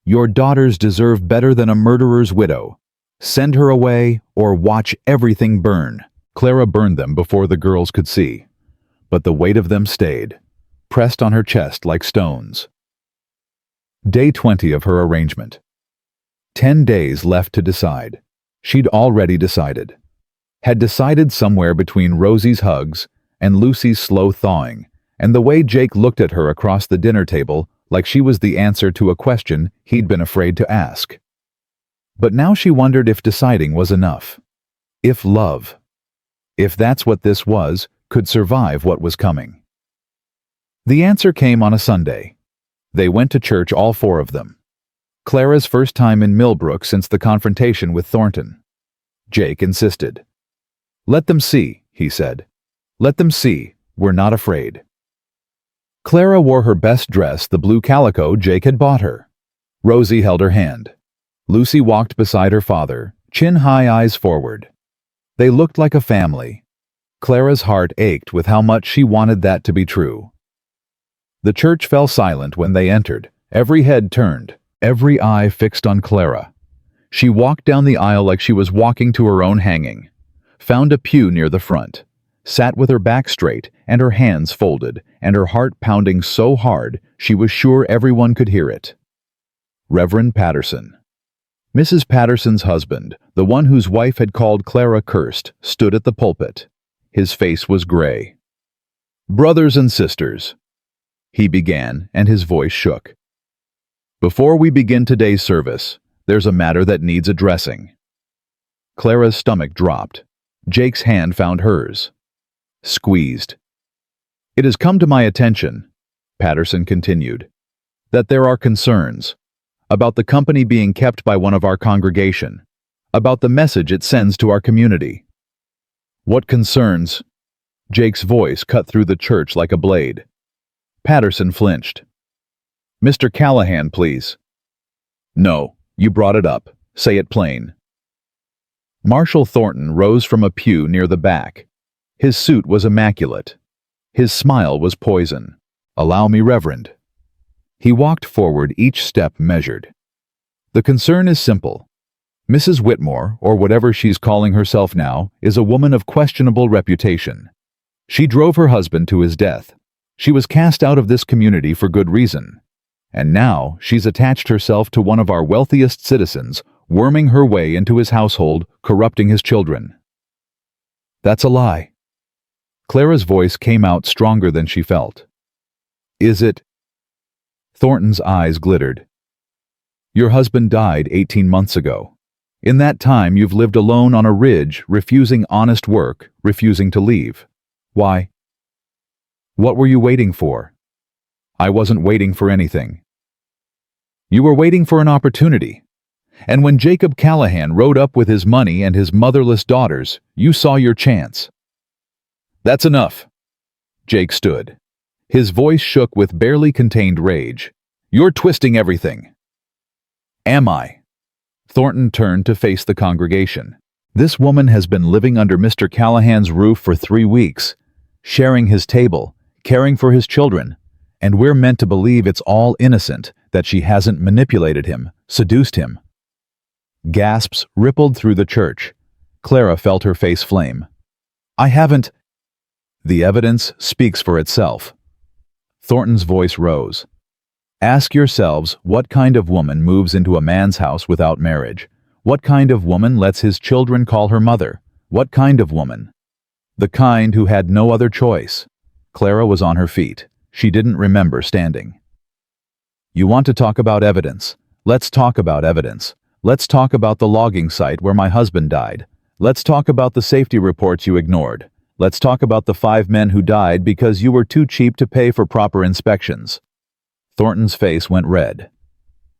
Your daughters deserve better than a murderer's widow. Send her away or watch everything burn. Clara burned them before the girls could see. But the weight of them stayed, pressed on her chest like stones. Day 20 of her arrangement. 10 days left to decide. She'd already decided. Had decided somewhere between Rosie's hugs and Lucy's slow thawing, and the way Jake looked at her across the dinner table like she was the answer to a question he'd been afraid to ask. But now she wondered if deciding was enough. If love, if that's what this was, could survive what was coming. The answer came on a Sunday. They went to church, all four of them. Clara's first time in Millbrook since the confrontation with Thornton. Jake insisted. Let them see, he said. Let them see, we're not afraid. Clara wore her best dress, the blue calico Jake had bought her. Rosie held her hand. Lucy walked beside her father, chin high, eyes forward. They looked like a family. Clara's heart ached with how much she wanted that to be true. The church fell silent when they entered, every head turned, every eye fixed on Clara. She walked down the aisle like she was walking to her own hanging, found a pew near the front, sat with her back straight and her hands folded, and her heart pounding so hard she was sure everyone could hear it. Reverend Patterson. Mrs. Patterson's husband, the one whose wife had called Clara cursed, stood at the pulpit. His face was gray. Brothers and sisters, he began, and his voice shook. Before we begin today's service, there's a matter that needs addressing. Clara's stomach dropped. Jake's hand found hers. Squeezed. It has come to my attention, Patterson continued, that there are concerns about the company being kept by one of our congregation, about the message it sends to our community. What concerns? Jake's voice cut through the church like a blade. Patterson flinched. Mr. Callahan, please. No, you brought it up. Say it plain. Marshall Thornton rose from a pew near the back. His suit was immaculate. His smile was poison. Allow me, Reverend. He walked forward, each step measured. The concern is simple. Mrs. Whitmore, or whatever she's calling herself now, is a woman of questionable reputation. She drove her husband to his death. She was cast out of this community for good reason. And now she's attached herself to one of our wealthiest citizens, worming her way into his household, corrupting his children. That's a lie. Clara's voice came out stronger than she felt. Is it? Thornton's eyes glittered. Your husband died 18 months ago. In that time, you've lived alone on a ridge, refusing honest work, refusing to leave. Why? What were you waiting for? I wasn't waiting for anything. You were waiting for an opportunity. And when Jacob Callahan rode up with his money and his motherless daughters, you saw your chance. That's enough. Jake stood. His voice shook with barely contained rage. You're twisting everything. Am I? Thornton turned to face the congregation. This woman has been living under Mr. Callahan's roof for 3 weeks, sharing his table, caring for his children, and we're meant to believe it's all innocent, that she hasn't manipulated him, seduced him. Gasps rippled through the church. Clara felt her face flame. I haven't. The evidence speaks for itself. Thornton's voice rose. Ask yourselves what kind of woman moves into a man's house without marriage? What kind of woman lets his children call her mother? What kind of woman? The kind who had no other choice. Clara was on her feet. She didn't remember standing. You want to talk about evidence? Let's talk about evidence. Let's talk about the logging site where my husband died. Let's talk about the safety reports you ignored. Let's talk about the 5 men who died because you were too cheap to pay for proper inspections. Thornton's face went red.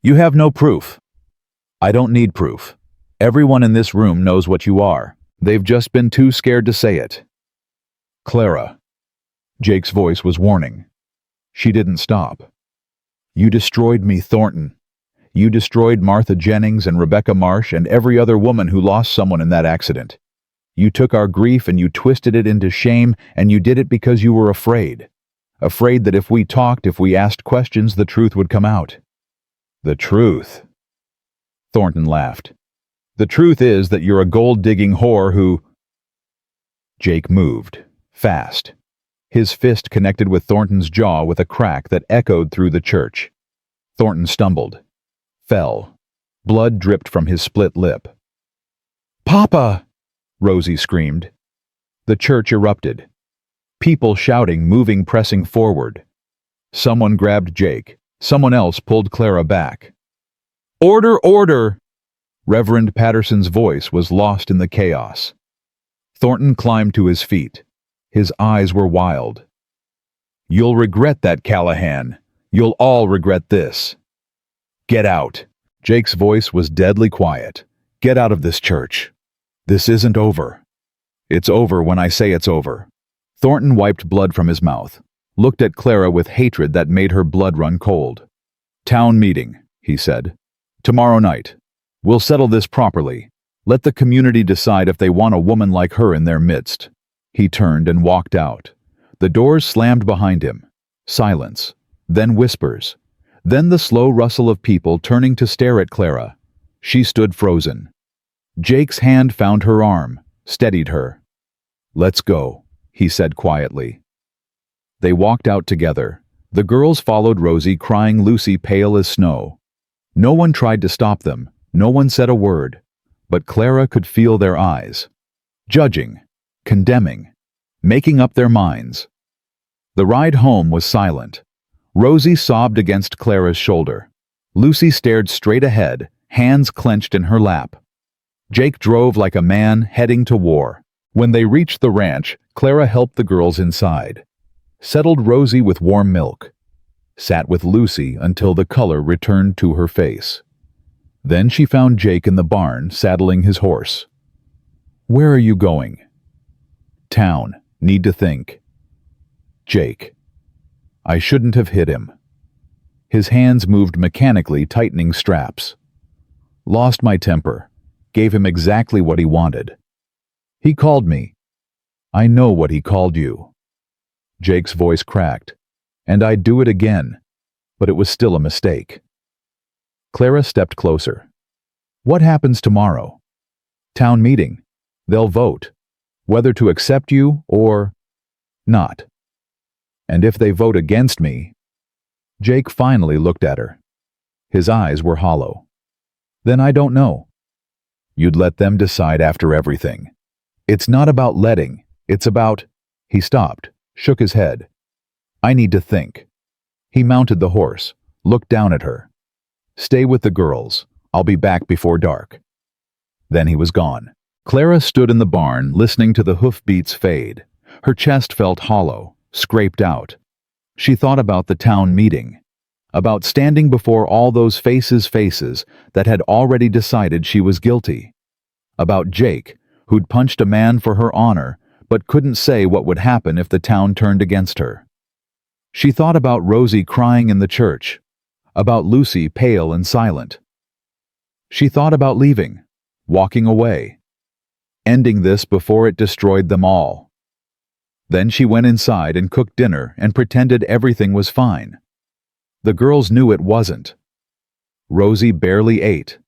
You have no proof. I don't need proof. Everyone in this room knows what you are. They've just been too scared to say it. Clara. Jake's voice was warning. She didn't stop. You destroyed me, Thornton. You destroyed Martha Jennings and Rebecca Marsh and every other woman who lost someone in that accident. You took our grief and you twisted it into shame, and you did it because you were afraid. Afraid that if we talked, if we asked questions, the truth would come out. The truth? Thornton laughed. The truth is that you're a gold-digging whore who... Jake moved, fast. His fist connected with Thornton's jaw with a crack that echoed through the church. Thornton stumbled. Fell. Blood dripped from his split lip. Papa! Rosie screamed. The church erupted. People shouting, moving, pressing forward. Someone grabbed Jake. Someone else pulled Clara back. Order, order! Reverend Patterson's voice was lost in the chaos. Thornton climbed to his feet. His eyes were wild. You'll regret that, Callahan. You'll all regret this. Get out. Jake's voice was deadly quiet. Get out of this church. This isn't over. It's over when I say it's over. Thornton wiped blood from his mouth, looked at Clara with hatred that made her blood run cold. Town meeting, he said. Tomorrow night. We'll settle this properly. Let the community decide if they want a woman like her in their midst. He turned and walked out. The doors slammed behind him. Silence. Then whispers. Then the slow rustle of people turning to stare at Clara. She stood frozen. Jake's hand found her arm, steadied her. Let's go, he said quietly. They walked out together. The girls followed Rosie, crying, Lucy pale as snow. No one tried to stop them. No one said a word. But Clara could feel their eyes. Judging, condemning, making up their minds. The ride home was silent. Rosie sobbed against Clara's shoulder. Lucy stared straight ahead, hands clenched in her lap. Jake drove like a man heading to war. When they reached the ranch, Clara helped the girls inside. Settled Rosie with warm milk. Sat with Lucy until the color returned to her face. Then she found Jake in the barn, saddling his horse. Where are you going? Town. Need to think. Jake. I shouldn't have hit him. His hands moved mechanically, tightening straps. Lost my temper. Gave him exactly what he wanted. He called me. I know what he called you. Jake's voice cracked. And I'd do it again. But it was still a mistake. Clara stepped closer. What happens tomorrow? Town meeting. They'll vote. Whether to accept you or not. And if they vote against me... Jake finally looked at her. His eyes were hollow. Then I don't know. You'd let them decide after everything. It's not about letting, it's about... He stopped, shook his head. I need to think. He mounted the horse, looked down at her. Stay with the girls. I'll be back before dark." Then he was gone. Clara stood in the barn, listening to the hoofbeats fade. Her chest felt hollow, scraped out. She thought about the town meeting, about standing before all those faces that had already decided she was guilty, about Jake, who'd punched a man for her honor, but couldn't say what would happen if the town turned against her. She thought about Rosie crying in the church, about Lucy pale and silent. She thought about leaving, walking away, ending this before it destroyed them all. Then she went inside and cooked dinner and pretended everything was fine. The girls knew it wasn't. Rosie barely ate.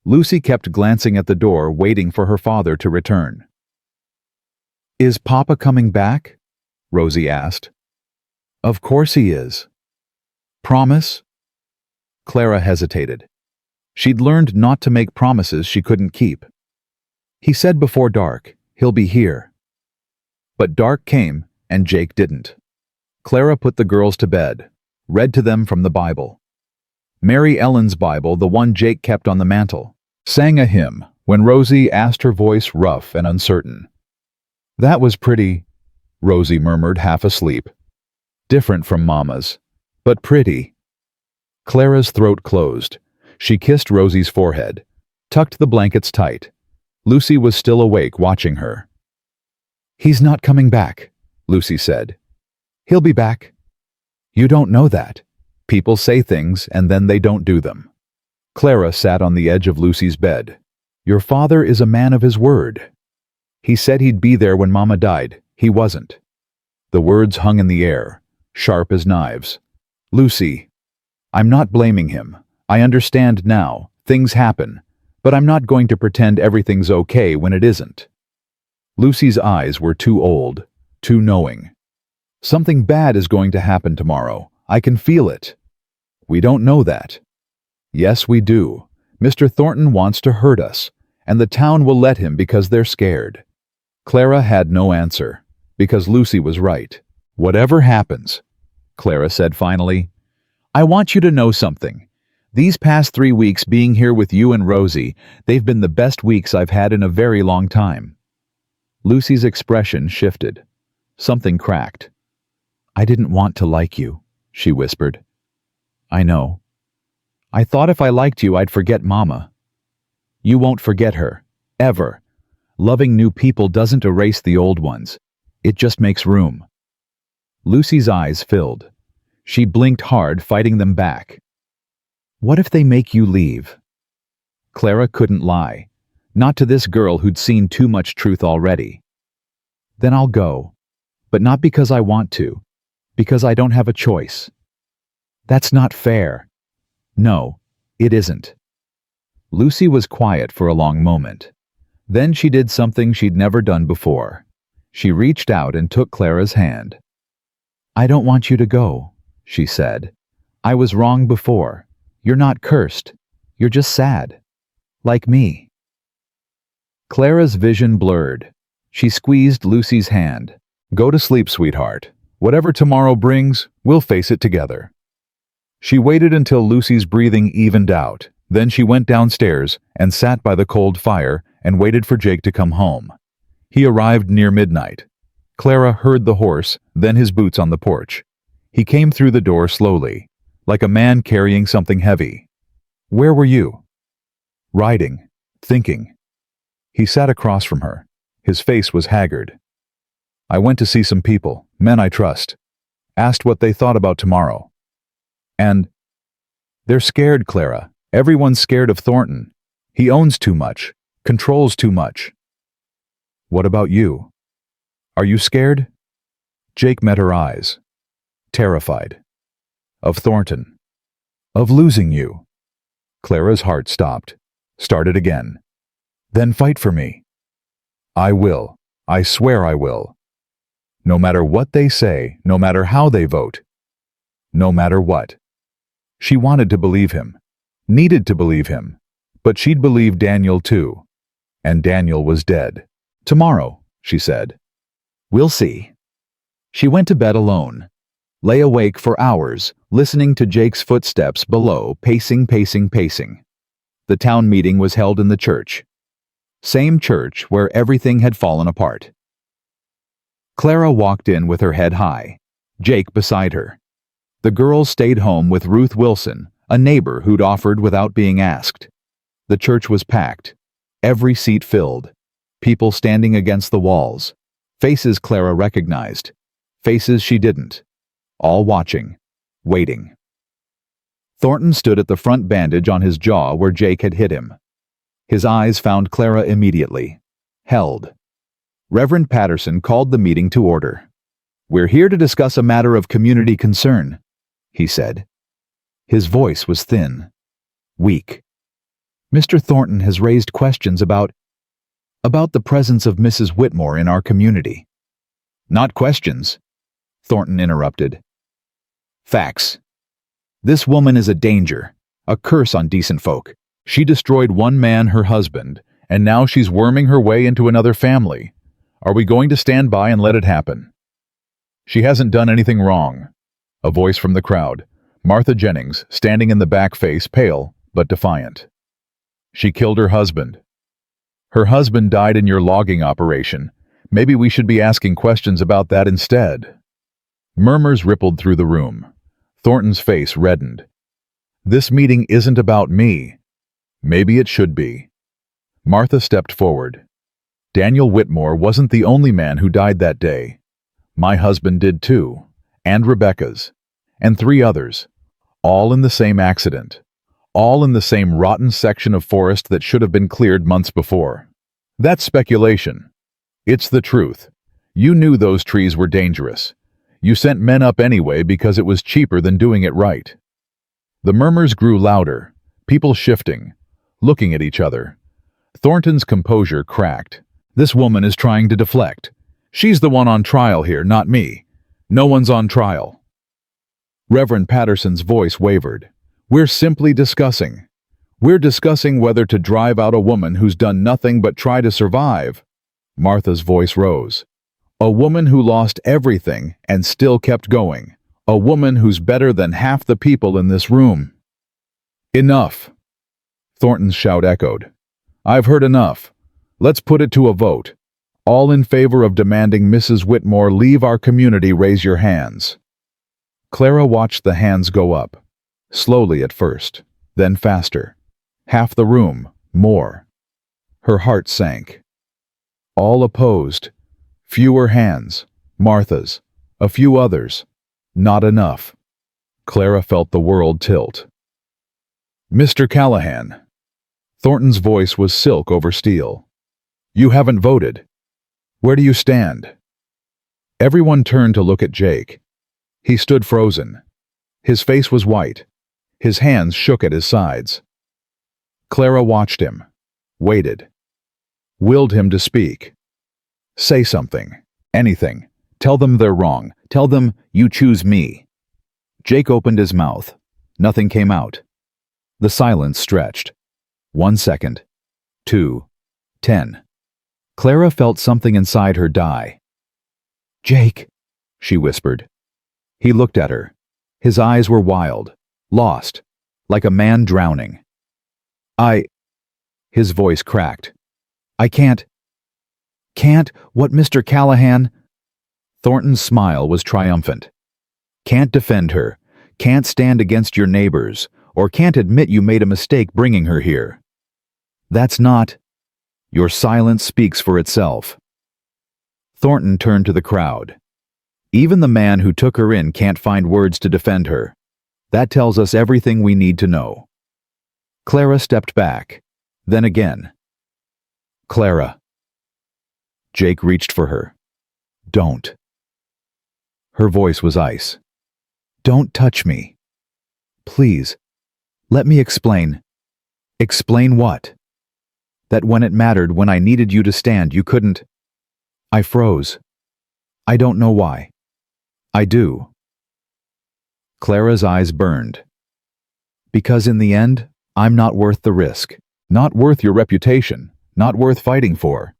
Lucy kept glancing at the door, waiting for her father to return. "Is Papa coming back?" Rosie asked. "Of course he is." "Promise?" Clara hesitated. She'd learned not to make promises she couldn't keep. "He said before dark, he'll be here." But dark came, and Jake didn't. Clara put the girls to bed, read to them from the Bible. Mary Ellen's Bible, the one Jake kept on the mantel, sang a hymn when Rosie asked, her voice rough and uncertain. "That was pretty," Rosie murmured, half asleep. "Different from Mama's, but pretty." Clara's throat closed. She kissed Rosie's forehead, tucked the blankets tight. Lucy was still awake, watching her. "He's not coming back," Lucy said. "He'll be back." "You don't know that. People say things and then they don't do them." Clara sat on the edge of Lucy's bed. "Your father is a man of his word. He said he'd be there when Mama died. He wasn't." The words hung in the air, sharp as knives. "Lucy, I'm not blaming him. I understand now. Things happen. But I'm not going to pretend everything's okay when it isn't." Lucy's eyes were too old, too knowing. "Something bad is going to happen tomorrow. I can feel it." "We don't know that." "Yes, we do. Mr. Thornton wants to hurt us, and the town will let him because they're scared." Clara had no answer, because Lucy was right. "Whatever happens," Clara said finally, "I want you to know something. These past 3 weeks being here with you and Rosie, they've been the best weeks I've had in a very long time." Lucy's expression shifted. Something cracked. "I didn't want to like you," she whispered. "I know. I thought if I liked you, I'd forget Mama." "You won't forget her. Ever. Loving new people doesn't erase the old ones. It just makes room." Lucy's eyes filled. She blinked hard, fighting them back. "What if they make you leave?" Clara couldn't lie. Not to this girl who'd seen too much truth already. "Then I'll go. But not because I want to. Because I don't have a choice." "That's not fair." "No, it isn't." Lucy was quiet for a long moment. Then she did something she'd never done before. She reached out and took Clara's hand. "I don't want you to go," she said. "I was wrong before. You're not cursed. You're just sad. Like me." Clara's vision blurred. She squeezed Lucy's hand. "Go to sleep, sweetheart. Whatever tomorrow brings, we'll face it together." She waited until Lucy's breathing evened out. Then she went downstairs and sat by the cold fire and waited for Jake to come home. He arrived near midnight. Clara heard the horse, then his boots on the porch. He came through the door slowly, like a man carrying something heavy. "Where were you?" "Riding. Thinking." He sat across from her. His face was haggard. "I went to see some people, men I trust. Asked what they thought about tomorrow. And they're scared, Clara. Everyone's scared of Thornton. He owns too much, controls too much." "What about you? Are you scared?" Jake met her eyes. "Terrified." "Of Thornton. Of losing you." Clara's heart stopped, started again. "Then fight for me." "I will. I swear I will. No matter what they say, no matter how they vote. No matter what." She wanted to believe him, needed to believe him, but she'd believe Daniel too. And Daniel was dead. "Tomorrow," she said. "We'll see." She went to bed alone. Lay awake for hours, listening to Jake's footsteps below, pacing. The town meeting was held in the church. Same church where everything had fallen apart. Clara walked in with her head high, Jake beside her. The girls stayed home with Ruth Wilson, a neighbor who'd offered without being asked. The church was packed, every seat filled, people standing against the walls, faces Clara recognized, faces she didn't, all watching, waiting. Thornton stood at the front bandage on his jaw where Jake had hit him. His eyes found Clara immediately, held. Reverend Patterson called the meeting to order. "We're here to discuss a matter of community concern," he said. His voice was thin, weak. "Mr. Thornton has raised questions about the presence of Mrs. Whitmore in our community." "Not questions," Thornton interrupted. "Facts. This woman is a danger, a curse on decent folk. She destroyed one man, her husband, and now she's worming her way into another family. Are we going to stand by and let it happen?" "She hasn't done anything wrong." A voice from the crowd, Martha Jennings, standing in the back, face pale but defiant. "She killed her husband." "Her husband died in your logging operation. Maybe we should be asking questions about that instead." Murmurs rippled through the room. Thornton's face reddened. "This meeting isn't about me." "Maybe it should be." Martha stepped forward. "Daniel Whitmore wasn't the only man who died that day. My husband did too, and Rebecca's, and 3 others, all in the same accident, all in the same rotten section of forest that should have been cleared months before." "That's speculation. It's the truth. You knew those trees were dangerous. You sent men up anyway because it was cheaper than doing it right." The murmurs grew louder, people shifting, looking at each other. Thornton's composure cracked. "This woman is trying to deflect. She's the one on trial here, not me. No one's on trial." Reverend Patterson's voice wavered. "We're simply discussing. We're discussing whether to drive out a woman who's done nothing but try to survive." Martha's voice rose. "A woman who lost everything and still kept going. A woman who's better than half the people in this room." "Enough!" Thornton's shout echoed. "I've heard enough. Let's put it to a vote. All in favor of demanding Mrs. Whitmore leave our community, raise your hands." Clara watched the hands go up, slowly at first, then faster. Half the room, more. Her heart sank. All opposed. Fewer hands, Martha's, a few others. Not enough. Clara felt the world tilt. "Mr. Callahan." Thornton's voice was silk over steel. "You haven't voted. Where do you stand?" Everyone turned to look at Jake. He stood frozen. His face was white. His hands shook at his sides. Clara watched him, waited, willed him to speak. "Say something, anything. Tell them they're wrong. Tell them you choose me." Jake opened his mouth. Nothing came out. The silence stretched. 1 second. 2. 10. Clara felt something inside her die. "Jake," she whispered. He looked at her. His eyes were wild, lost, like a man drowning. His voice cracked. "I can't. What, Mr. Callahan?" Thornton's smile was triumphant. "Can't defend her, can't stand against your neighbors, or can't admit you made a mistake bringing her here. That's not. Your silence speaks for itself." Thornton turned to the crowd. "Even the man who took her in can't find words to defend her. That tells us everything we need to know." Clara stepped back, then again. "Clara." Jake reached for her. "Don't." Her voice was ice. "Don't touch me. Please. Let me explain." "Explain what?" "That when it mattered, when I needed you to stand, you couldn't." I froze. "I don't know why." "I do." Clara's eyes burned. "Because in the end, I'm not worth the risk. Not worth your reputation. Not worth fighting for."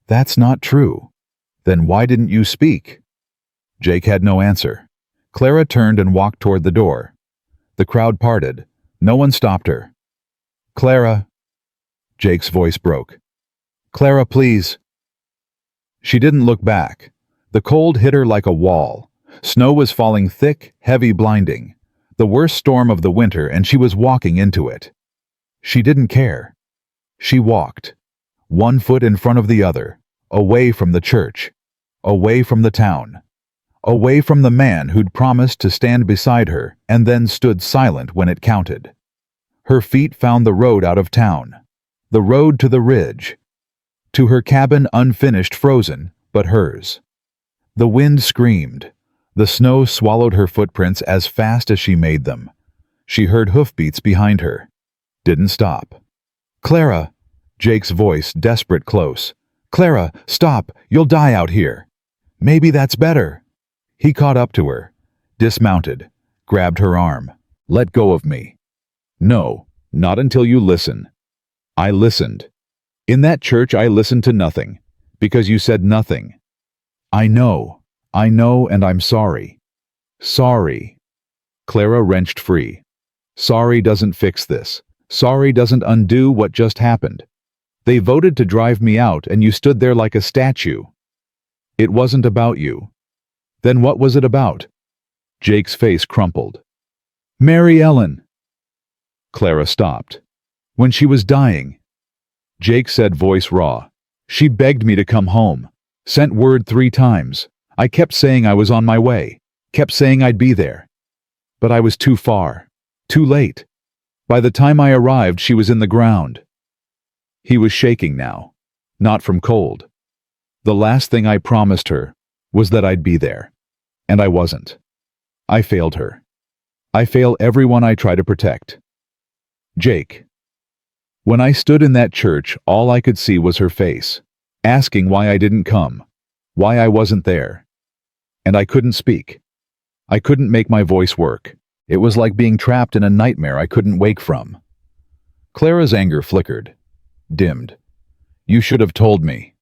"That's not true. Then why didn't you speak?" Jake had no answer. Clara turned and walked toward the door. The crowd parted. No one stopped her. "Clara," Jake's voice broke. "Clara, please." She didn't look back. The cold hit her like a wall. Snow was falling thick, heavy, blinding. The worst storm of the winter, and she was walking into it. She didn't care. She walked, one foot in front of the other, away from the church, away from the town, away from the man who'd promised to stand beside her and then stood silent when it counted. Her feet found the road out of town, the road to the ridge, to her cabin unfinished, frozen, but hers. The wind screamed. The snow swallowed her footprints as fast as she made them. She heard hoofbeats behind her. Didn't stop. "Clara!" Jake's voice, desperate, close. "Clara, stop! You'll die out here." "Maybe that's better." He caught up to her, dismounted, grabbed her arm. "Let go of me." "No, not until you listen." I listened. In that church I listened to nothing, because you said nothing. I know, and I'm sorry. Sorry. Clara wrenched free. Sorry doesn't fix this. Sorry doesn't undo what just happened. They voted to drive me out and you stood there like a statue. It wasn't about you. Then what was it about? Jake's face crumpled. "Mary Ellen." Clara stopped. "When she was dying." Jake said, voice raw. "She begged me to come home. Sent word 3 times. I kept saying I was on my way. Kept saying I'd be there. But I was too far. Too late. By the time I arrived, she was in the ground." He was shaking now. Not from cold. "The last thing I promised her was that I'd be there. And I wasn't. I failed her. I fail everyone I try to protect." Jake. When I stood in that church, all I could see was her face, asking why I didn't come, why I wasn't there. And I couldn't speak. I couldn't make my voice work. It was like being trapped in a nightmare I couldn't wake from. Clara's anger flickered, dimmed. "You should have told me."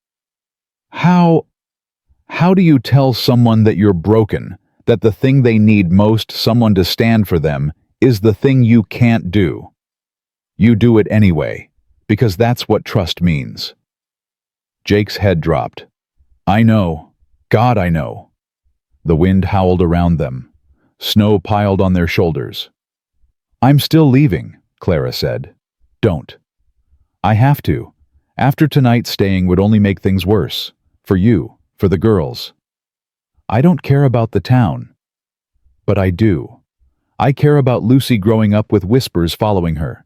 How do you tell someone that you're broken, that the thing they need most, someone to stand for them, is the thing you can't do? You do it anyway, because that's what trust means. Jake's head dropped. "I know. God, I know." The wind howled around them. Snow piled on their shoulders. "I'm still leaving," Clara said. "Don't." "I have to. After tonight, staying would only make things worse. For you, for the girls." "I don't care about the town." "But I do. I care about Lucy growing up with whispers following her.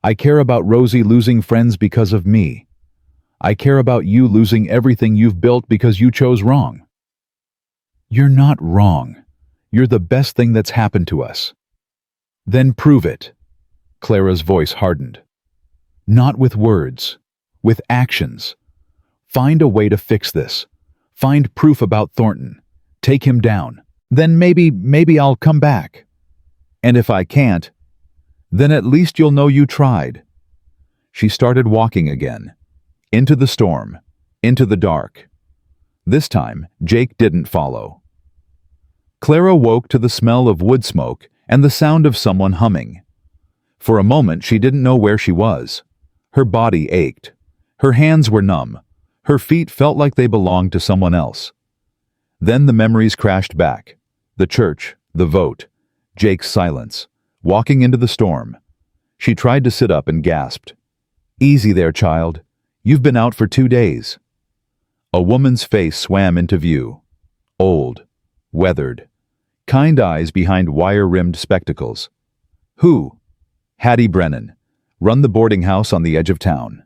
I care about Rosie losing friends because of me. I care about you losing everything you've built because you chose wrong." "You're not wrong. You're the best thing that's happened to us." "Then prove it." Clara's voice hardened. "Not with words, with actions. Find a way to fix this. Find proof about Thornton. Take him down. Then maybe I'll come back. And if I can't, then at least you'll know you tried." She started walking again. Into the storm. Into the dark. This time, Jake didn't follow. Clara woke to the smell of wood smoke and the sound of someone humming. For a moment, she didn't know where she was. Her body ached. Her hands were numb. Her feet felt like they belonged to someone else. Then the memories crashed back. The church, the vote, Jake's silence, walking into the storm. She tried to sit up and gasped. "Easy there, child. You've been out for 2 days." A woman's face swam into view. Old, weathered, kind eyes behind wire-rimmed spectacles. "Who?" "Hattie Brennan. Run the boarding house on the edge of town."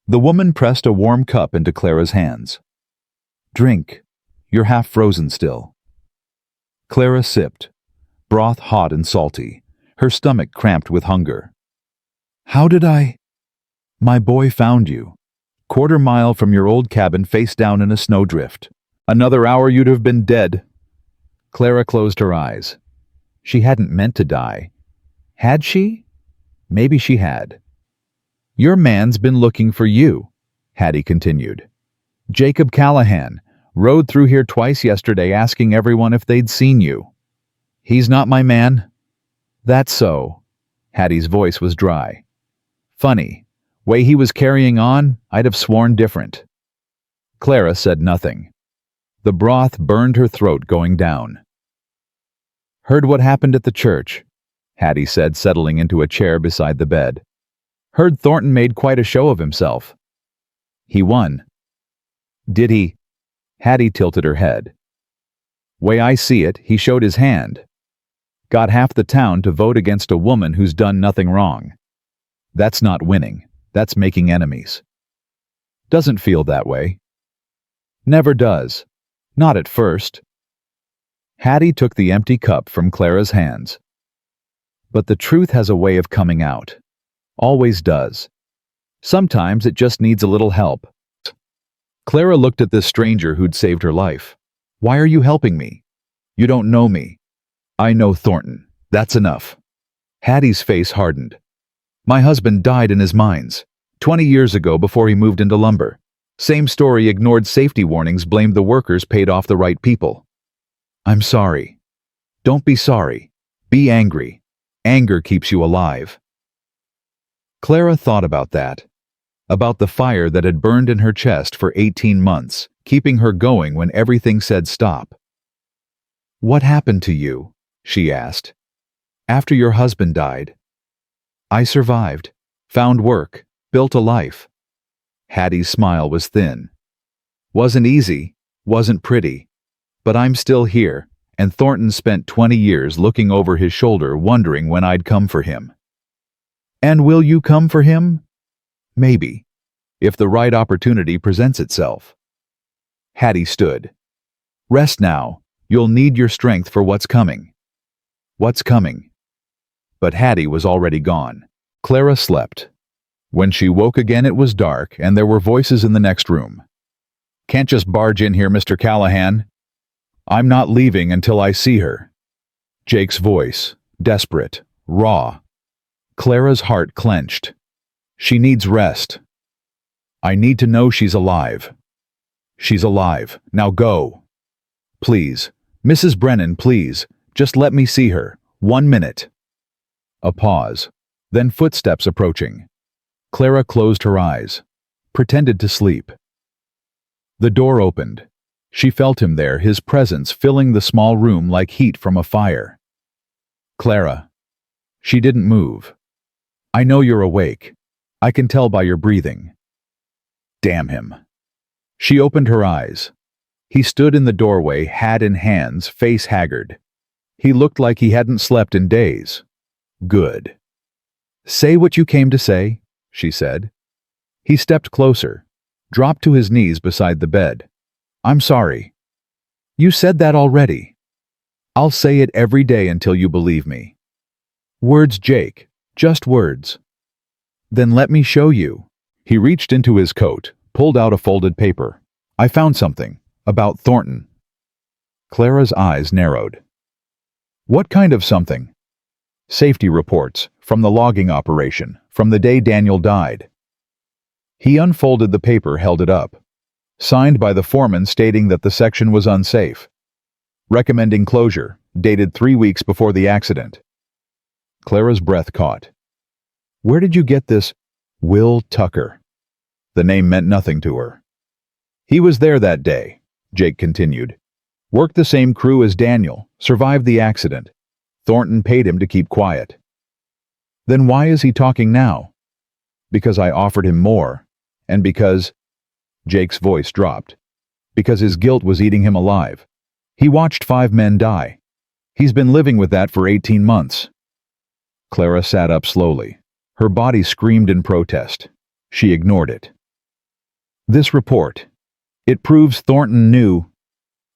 The woman pressed a warm cup into Clara's hands. "Drink. You're half frozen still." Clara sipped. Broth hot and salty. Her stomach cramped with hunger. "How did I?" "My boy found you. 1/4 mile from your old cabin, face down in a snowdrift. Another hour you'd have been dead." Clara closed her eyes. She hadn't meant to die. Had she? Maybe she had. "Your man's been looking for you," Hattie continued. "Jacob Callahan, Rode through here twice yesterday asking everyone if they'd seen you. He's not my man? That's so. Hattie's voice was dry. Funny. Way he was carrying on, I'd have sworn different. Clara said nothing. The broth burned her throat going down. Heard what happened at the church, Hattie said, settling into a chair beside the bed. Heard Thornton made quite a show of himself. He won. Did he? Hattie tilted her head. Way I see it, he showed his hand. Got half the town to vote against a woman who's done nothing wrong. That's not winning. That's making enemies. Doesn't feel that way. Never does. Not at first. Hattie took the empty cup from Clara's hands. But the truth has a way of coming out. Always does. Sometimes it just needs a little help. Clara looked at this stranger who'd saved her life. Why are you helping me? You don't know me. I know Thornton. That's enough. Hattie's face hardened. My husband died in his mines, 20 years ago before he moved into lumber. Same story, ignored safety warnings, blamed the workers, paid off the right people. I'm sorry. Don't be sorry. Be angry. Anger keeps you alive. Clara thought about that. About the fire that had burned in her chest for 18 months, keeping her going when everything said stop. What happened to you? She asked. After your husband died. I survived, found work, built a life. Hattie's smile was thin. Wasn't easy, wasn't pretty. But I'm still here, and Thornton spent 20 years looking over his shoulder wondering when I'd come for him. And will you come for him? Maybe, if the right opportunity presents itself. Hattie stood. Rest now, you'll need your strength for what's coming. What's coming? But Hattie was already gone. Clara slept. When she woke again it was dark and there were voices in the next room. Can't just barge in here, Mr. Callahan. I'm not leaving until I see her. Jake's voice, desperate, raw. Clara's heart clenched. She needs rest. I need to know she's alive. She's alive. Now go. Please. Mrs. Brennan, please. Just let me see her. 1 minute. A pause. Then footsteps approaching. Clara closed her eyes. Pretended to sleep. The door opened. She felt him there, his presence filling the small room like heat from a fire. Clara. She didn't move. I know you're awake. I can tell by your breathing. Damn him. She opened her eyes. He stood in the doorway, hat in hands, face haggard. He looked like he hadn't slept in days. Good. Say what you came to say, she said. He stepped closer, dropped to his knees beside the bed. I'm sorry. You said that already. I'll say it every day until you believe me. Words, Jake. Just words. Then let me show you. He reached into his coat, pulled out a folded paper. I found something. About Thornton. Clara's eyes narrowed. What kind of something? Safety reports, from the logging operation, from the day Daniel died. He unfolded the paper, held it up. Signed by the foreman stating that the section was unsafe. Recommending closure, dated 3 weeks before the accident. Clara's breath caught. Where did you get this? Will Tucker. The name meant nothing to her. He was there that day, Jake continued. Worked the same crew as Daniel, survived the accident. Thornton paid him to keep quiet. Then why is he talking now? Because I offered him more, and because... Jake's voice dropped. Because his guilt was eating him alive. He watched 5 men die. He's been living with that for 18 months. Clara sat up slowly. Her body screamed in protest. She ignored it. This report. It proves Thornton knew.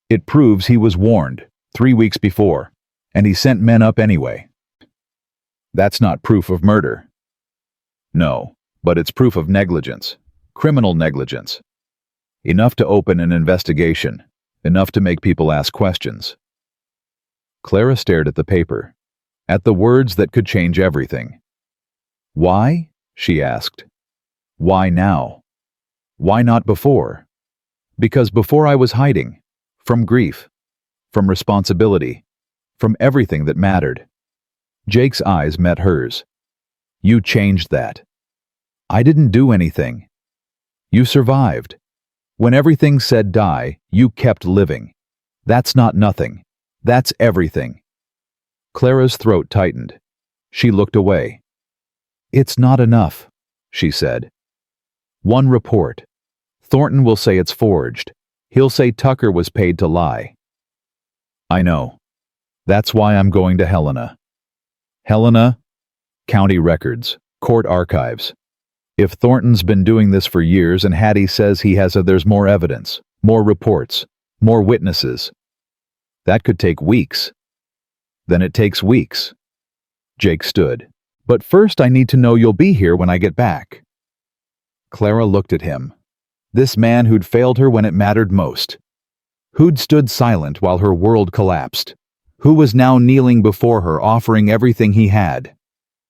It proves he was warned 3 weeks before, and he sent men up anyway. That's not proof of murder. No, but it's proof of negligence. Criminal negligence. Enough to open an investigation. Enough to make people ask questions. Clara stared at the paper. At the words that could change everything. Why? She asked. Why now? Why not before? Because before I was hiding. From grief. From responsibility. From everything that mattered. Jake's eyes met hers. You changed that. I didn't do anything. You survived. When everything said die, you kept living. That's not nothing. That's everything. Clara's throat tightened. She looked away. It's not enough, she said. One report. Thornton will say it's forged. He'll say Tucker was paid to lie. I know. That's why I'm going to Helena. Helena? County records, court archives. If Thornton's been doing this for years and Hattie says there's more evidence, more reports, more witnesses. That could take weeks. Then it takes weeks. Jake stood. But first I need to know you'll be here when I get back. Clara looked at him. This man who'd failed her when it mattered most. Who'd stood silent while her world collapsed. Who was now kneeling before her offering everything he had.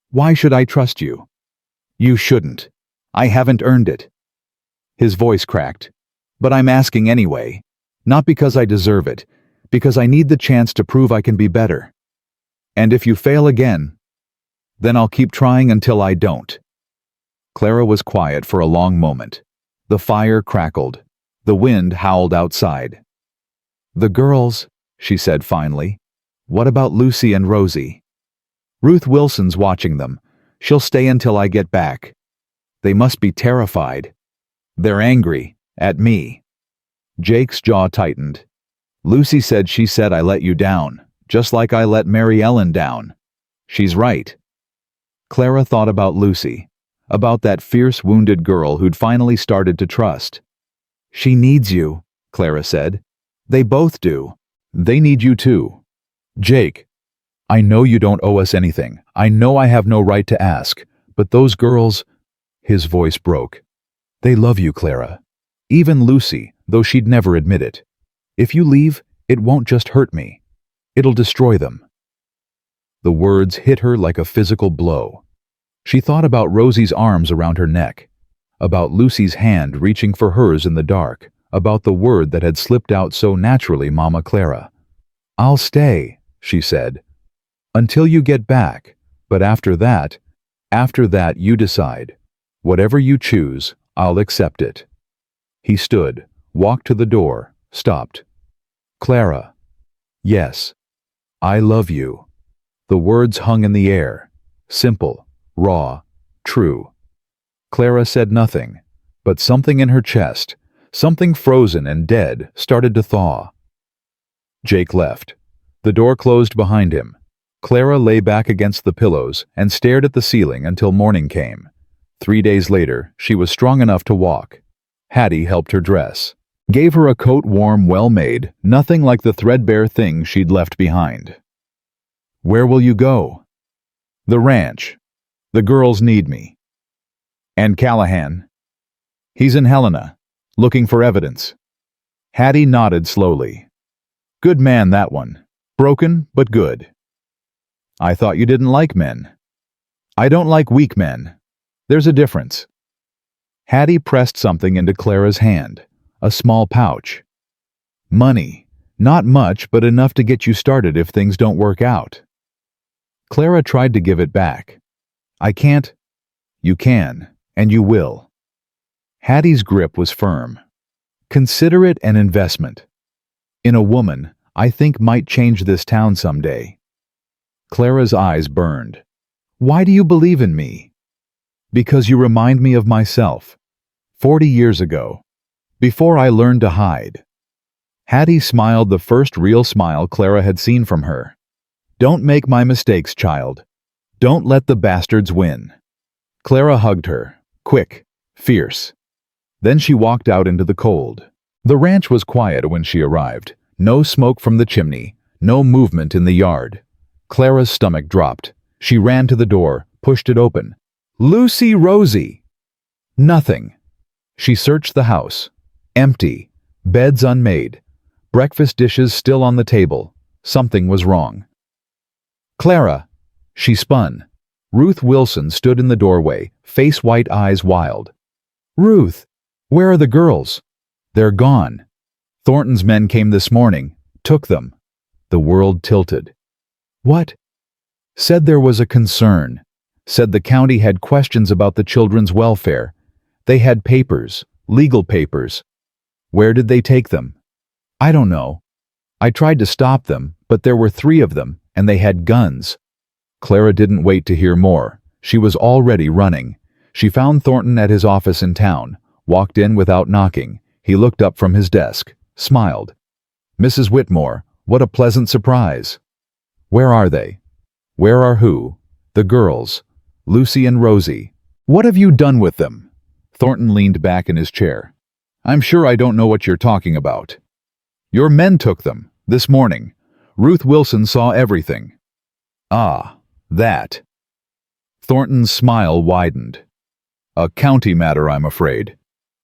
Why should I trust you? You shouldn't. I haven't earned it. His voice cracked. But I'm asking anyway. Not because I deserve it. Because I need the chance to prove I can be better. And if you fail again, then I'll keep trying until I don't. Clara was quiet for a long moment. The fire crackled. The wind howled outside. The girls, she said finally. What about Lucy and Rosie? Ruth Wilson's watching them. She'll stay until I get back. They must be terrified. They're angry. At me. Jake's jaw tightened. Lucy said she said I let you down, just like I let Mary Ellen down. She's right. Clara thought about Lucy, about that fierce wounded girl who'd finally started to trust. She needs you, Clara said. They both do. They need you too. Jake, I know you don't owe us anything. I know I have no right to ask, but those girls, his voice broke. They love you, Clara. Even Lucy, though she'd never admit it. If you leave, it won't just hurt me. It'll destroy them. The words hit her like a physical blow. She thought about Rosie's arms around her neck, about Lucy's hand reaching for hers in the dark, about the word that had slipped out so naturally, Mama Clara. I'll stay, she said, until you get back, but after that you decide. Whatever you choose, I'll accept it. He stood, walked to the door, stopped. Clara. Yes. I love you. The words hung in the air. Simple, raw, true. Clara said nothing, but something in her chest, something frozen and dead, started to thaw. Jake left. The door closed behind him. Clara lay back against the pillows and stared at the ceiling until morning came. 3 days later, she was strong enough to walk. Hattie helped her dress. Gave her a coat warm, well-made, nothing like the threadbare thing she'd left behind. Where will you go? The ranch. The girls need me. And Callahan? He's in Helena, looking for evidence. Hattie nodded slowly. Good man, that one. Broken, but good. I thought you didn't like men. I don't like weak men. There's a difference. Hattie pressed something into Clara's hand. A small pouch. Money. Not much, but enough to get you started if things don't work out. Clara tried to give it back. I can't. You can, and you will. Hattie's grip was firm. Consider it an investment. In a woman, I think might change this town someday. Clara's eyes burned. Why do you believe in me? Because you remind me of myself. 40 years ago. Before I learned to hide. Hattie smiled, the first real smile Clara had seen from her. Don't make my mistakes, child. Don't let the bastards win. Clara hugged her, quick, fierce. Then she walked out into the cold. The ranch was quiet when she arrived. No smoke from the chimney, no movement in the yard. Clara's stomach dropped. She ran to the door, pushed it open. Lucy, Rosie! Nothing. She searched the house. Empty. Beds unmade. Breakfast dishes still on the table. Something was wrong. Clara! She spun. Ruth Wilson stood in the doorway, face white, eyes wild. Ruth! Where are the girls? They're gone. Thornton's men came this morning, took them. The world tilted. What? Said there was a concern. Said the county had questions about the children's welfare. They had papers, legal papers. Where did they take them? I don't know. I tried to stop them, but there were 3 of them, and they had guns. Clara didn't wait to hear more. She was already running. She found Thornton at his office in town, walked in without knocking. He looked up from his desk, smiled. Mrs. Whitmore, what a pleasant surprise. Where are they? Where are who? The girls. Lucy and Rosie. What have you done with them? Thornton leaned back in his chair. I'm sure I don't know what you're talking about. Your men took them, this morning. Ruth Wilson saw everything. Ah, that. Thornton's smile widened. A county matter, I'm afraid.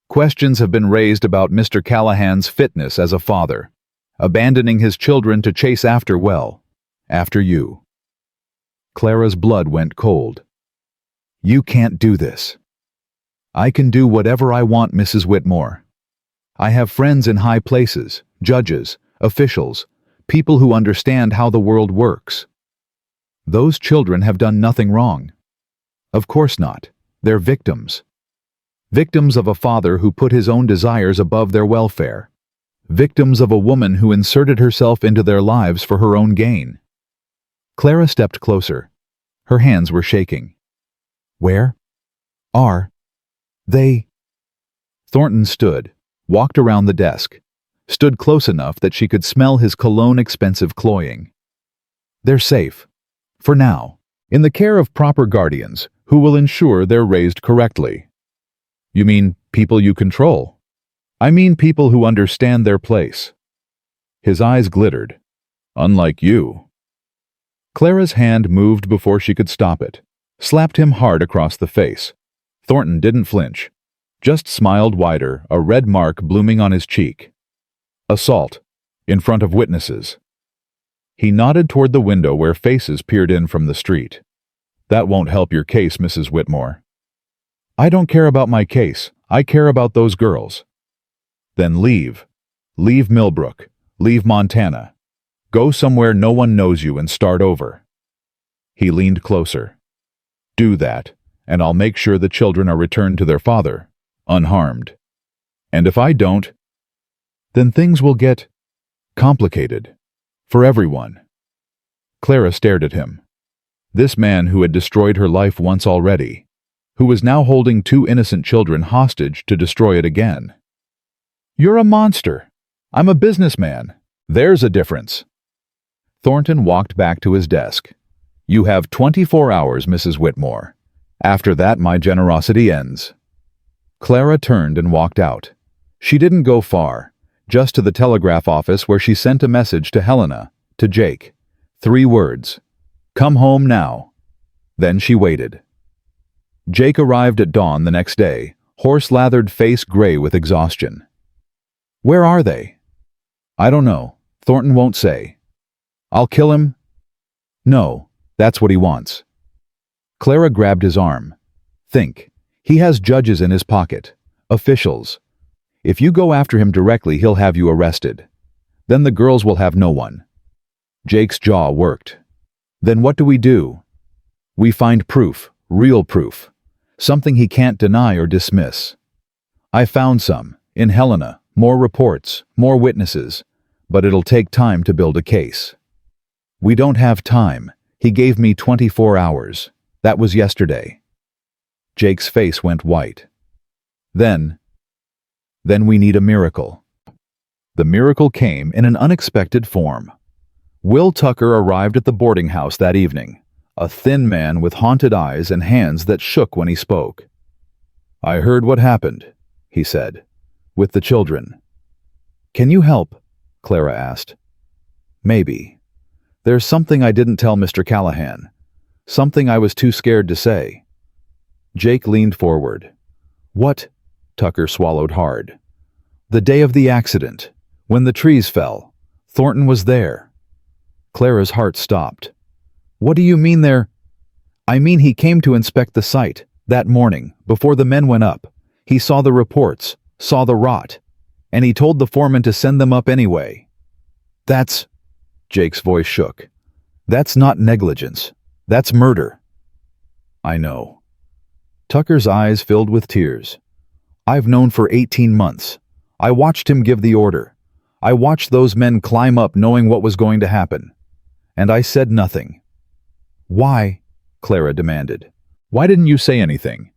Questions have been raised about Mr. Callahan's fitness as a father, abandoning his children to chase after you. Clara's blood went cold. You can't do this. I can do whatever I want, Mrs. Whitmore. I have friends in high places, judges, officials, people who understand how the world works. Those children have done nothing wrong. Of course not. They're victims. Victims of a father who put his own desires above their welfare. Victims of a woman who inserted herself into their lives for her own gain. Clara stepped closer. Her hands were shaking. Where are they? Thornton stood, walked around the desk, stood close enough that she could smell his cologne-expensive cloying. They're safe. For now. In the care of proper guardians who will ensure they're raised correctly. You mean people you control? I mean people who understand their place. His eyes glittered. Unlike you. Clara's hand moved before she could stop it, slapped him hard across the face. Thornton didn't flinch, just smiled wider, a red mark blooming on his cheek. Assault, in front of witnesses. He nodded toward the window where faces peered in from the street. That won't help your case, Mrs. Whitmore. I don't care about my case. I care about those girls. Then leave. Leave Millbrook. Leave Montana. Go somewhere no one knows you and start over. He leaned closer. Do that, and I'll make sure the children are returned to their father, unharmed. And if I don't, then things will get complicated. For everyone. Clara stared at him. This man who had destroyed her life once already, who was now holding 2 innocent children hostage to destroy it again. You're a monster. I'm a businessman. There's a difference. Thornton walked back to his desk. You have 24 hours, Mrs. Whitmore. After that, my generosity ends. Clara turned and walked out. She didn't go far, just to the telegraph office where she sent a message to Helena, to Jake. 3 words. Come home now. Then she waited. Jake arrived at dawn the next day, horse-lathered, face gray with exhaustion. Where are they? I don't know. Thornton won't say. I'll kill him? No, that's what he wants. Clara grabbed his arm. Think. He has judges in his pocket. Officials. If you go after him directly, he'll have you arrested. Then the girls will have no one. Jake's jaw worked. Then what do? We find proof, real proof. Something he can't deny or dismiss. I found some, in Helena, more reports, more witnesses, but it'll take time to build a case. We don't have time. He gave me 24 hours. That was yesterday. Jake's face went white. Then we need a miracle. The miracle came in an unexpected form. Will Tucker arrived at the boarding house that evening, a thin man with haunted eyes and hands that shook when he spoke. I heard what happened, he said, with the children. Can you help? Clara asked. Maybe. There's something I didn't tell Mr. Callahan. Something I was too scared to say. Jake leaned forward. What? Tucker swallowed hard. The day of the accident, when the trees fell, Thornton was there. Clara's heart stopped. What do you mean there? I mean he came to inspect the site, that morning, before the men went up. He saw the reports, saw the rot. and he told the foreman to send them up anyway. That's... Jake's voice shook. That's not negligence. That's murder. I know. Tucker's eyes filled with tears. I've known for 18 months. I watched him give the order. I watched those men climb up knowing what was going to happen. And I said nothing. Why? Clara demanded. Why didn't you say anything?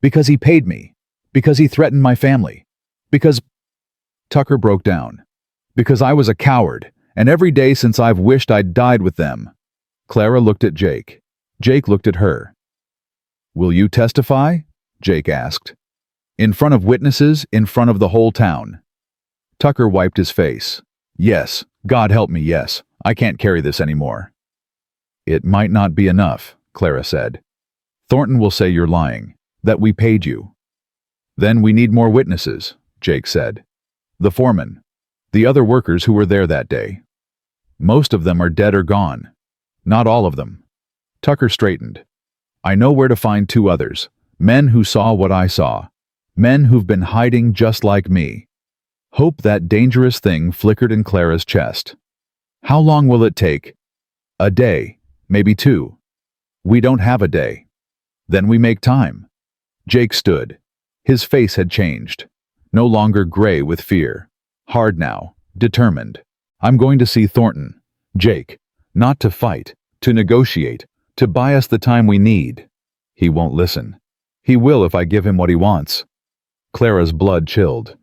Because he paid me. Because he threatened my family. Because... Tucker broke down. Because I was a coward, and every day since I've wished I'd died with them. Clara looked at Jake. Jake looked at her. Will you testify? Jake asked. In front of witnesses, in front of the whole town. Tucker wiped his face. Yes, God help me, yes. I can't carry this anymore. It might not be enough, Clara said. Thornton will say you're lying, that we paid you. Then we need more witnesses, Jake said. The foreman, the other workers who were there that day. Most of them are dead or gone. Not all of them. Tucker straightened. I know where to find 2 others, men who saw what I saw, men who've been hiding just like me. Hope that dangerous thing flickered in Clara's chest. How long will it take? A day, maybe 2. We don't have a day. Then we make time. Jake stood. His face had changed. No longer gray with fear. Hard now, determined. I'm going to see Thornton. Jake, not to fight, to negotiate, to buy us the time we need. He won't listen. He will if I give him what he wants. Clara's blood chilled.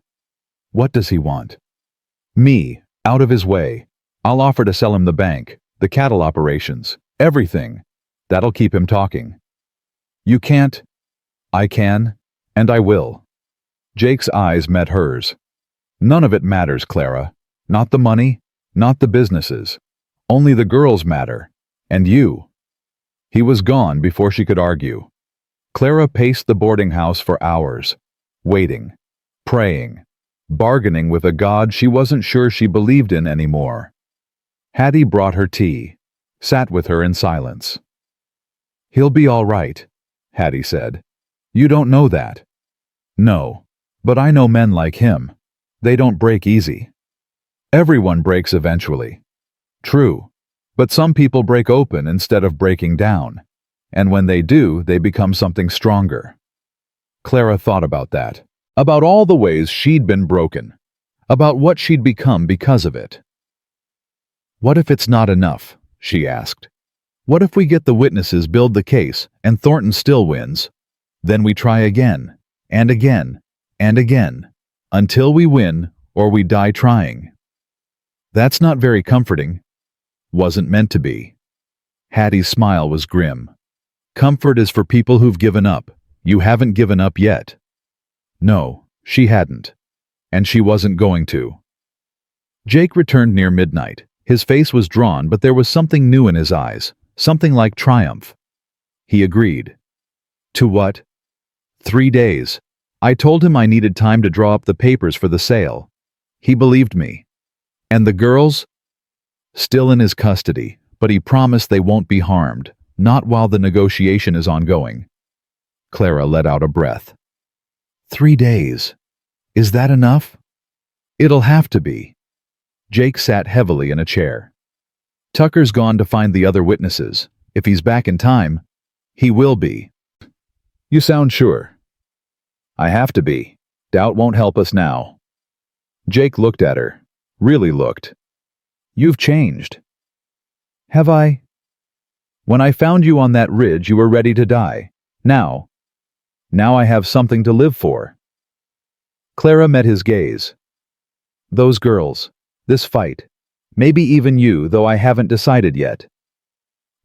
What does he want? Me, out of his way. I'll offer to sell him the bank, the cattle operations, everything. That'll keep him talking. You can't. I can, and I will. Jake's eyes met hers. None of it matters, Clara. Not the money, not the businesses. Only the girls matter. And you. He was gone before she could argue. Clara paced the boarding house for hours, waiting, praying, bargaining with a God she wasn't sure she believed in anymore. Hattie brought her tea, sat with her in silence. He'll be all right, Hattie said. You don't know that. No, but I know men like him. They don't break easy. Everyone breaks eventually. True, but some people break open instead of breaking down, and when they do, they become something stronger. Clara thought about that, about all the ways she'd been broken, about what she'd become because of it. What if it's not enough? She asked. What if we get the witnesses, build the case, and Thornton still wins? Then we try again, and again, and again, until we win or we die trying. That's not very comforting. Wasn't meant to be. Hattie's smile was grim. Comfort is for people who've given up. You haven't given up yet. No, she hadn't. And she wasn't going to. Jake returned near midnight. His face was drawn, but there was something new in his eyes, something like triumph. He agreed. To what? 3 days. I told him I needed time to draw up the papers for the sale. He believed me. And the girls? Still in his custody, but he promised they won't be harmed, not while the negotiation is ongoing. Clara let out a breath. 3 days. Is that enough? It'll have to be. Jake sat heavily in a chair. Tucker's gone to find the other witnesses. If he's back in time, he will be. You sound sure. I have to be. Doubt won't help us now. Jake looked at her. Really looked. You've changed. Have I? When I found you on that ridge, you were ready to die. Now I have something to live for. Clara met his gaze. Those girls, this fight, maybe even you, though I haven't decided yet.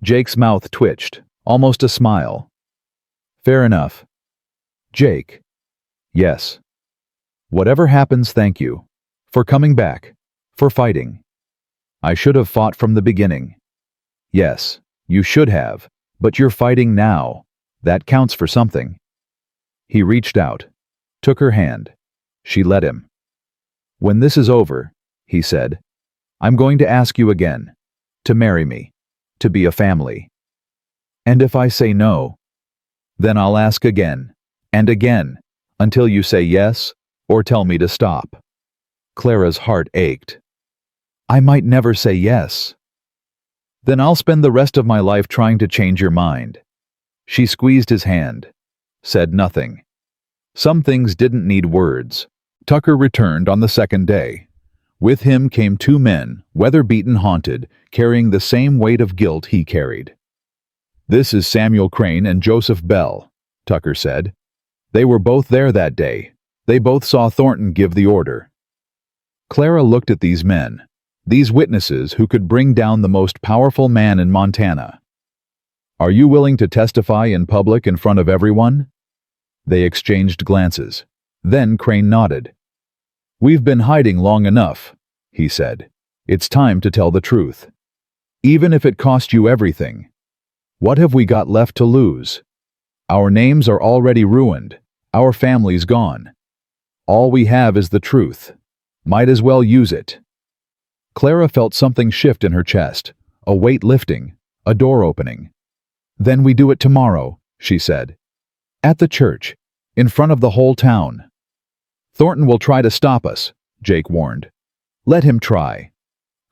Jake's mouth twitched, almost a smile. Fair enough. Jake. Yes. Whatever happens, thank you. For coming back. For fighting. I should have fought from the beginning. Yes, you should have, but you're fighting now. That counts for something. He reached out, took her hand. She let him. When this is over, he said, I'm going to ask you again, to marry me, to be a family. And if I say no, then I'll ask again, and again, until you say yes, or tell me to stop. Clara's heart ached. I might never say yes. Then I'll spend the rest of my life trying to change your mind. She squeezed his hand, said nothing. Some things didn't need words. Tucker returned on the second day. With him came two men, weather-beaten, haunted, carrying the same weight of guilt he carried. This is Samuel Crane and Joseph Bell, Tucker said. They were both there that day. They both saw Thornton give the order. Clara looked at these men, these witnesses who could bring down the most powerful man in Montana. Are you willing to testify in public in front of everyone? They exchanged glances. Then Crane nodded. We've been hiding long enough, he said. It's time to tell the truth. Even if it cost you everything. What have we got left to lose? Our names are already ruined. Our family's gone. All we have is the truth. Might as well use it. Clara felt something shift in her chest, a weight lifting, a door opening. Then we do it tomorrow, she said. At the church, in front of the whole town. Thornton will try to stop us, Jake warned. Let him try.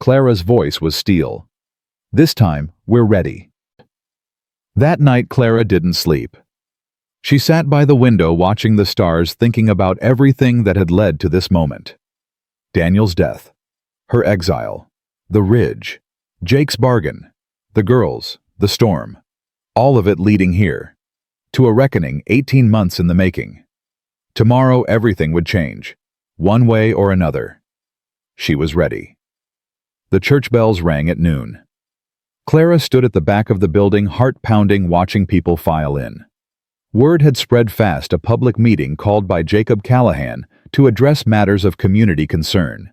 Clara's voice was steel. This time, we're ready. That night, Clara didn't sleep. She sat by the window watching the stars, thinking about everything that had led to this moment. Daniel's death, her exile, the ridge, Jake's bargain, the girls, the storm, all of it leading here, to a reckoning 18 months in the making. Tomorrow everything would change, one way or another. She was ready. The church bells rang at noon. Clara stood at the back of the building, heart pounding, watching people file in. Word had spread fast, a public meeting called by Jacob Callahan to address matters of community concern.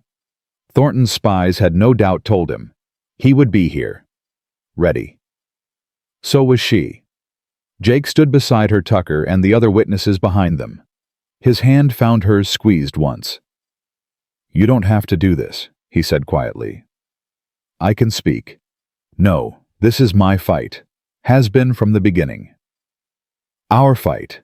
Thornton's spies had no doubt told him. He would be here. Ready. So was she. Jake stood beside her, Tucker and the other witnesses behind them. His hand found hers squeezed once. You don't have to do this, he said quietly. I can speak. No, this is my fight. Has been from the beginning. Our fight.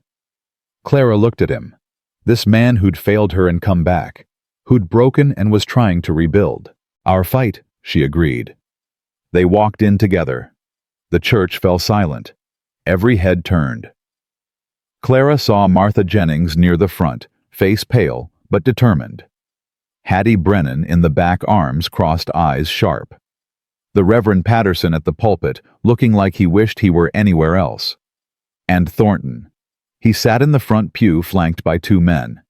Clara looked at him. This man who'd failed her and come back, who'd broken and was trying to rebuild. Our fight, she agreed. They walked in together. The church fell silent. Every head turned. Clara saw Martha Jennings near the front, face pale but determined. Hattie Brennan in the back, arms crossed, eyes sharp. The Reverend Patterson at the pulpit, looking like he wished he were anywhere else. And Thornton. He sat in the front pew, flanked by two men.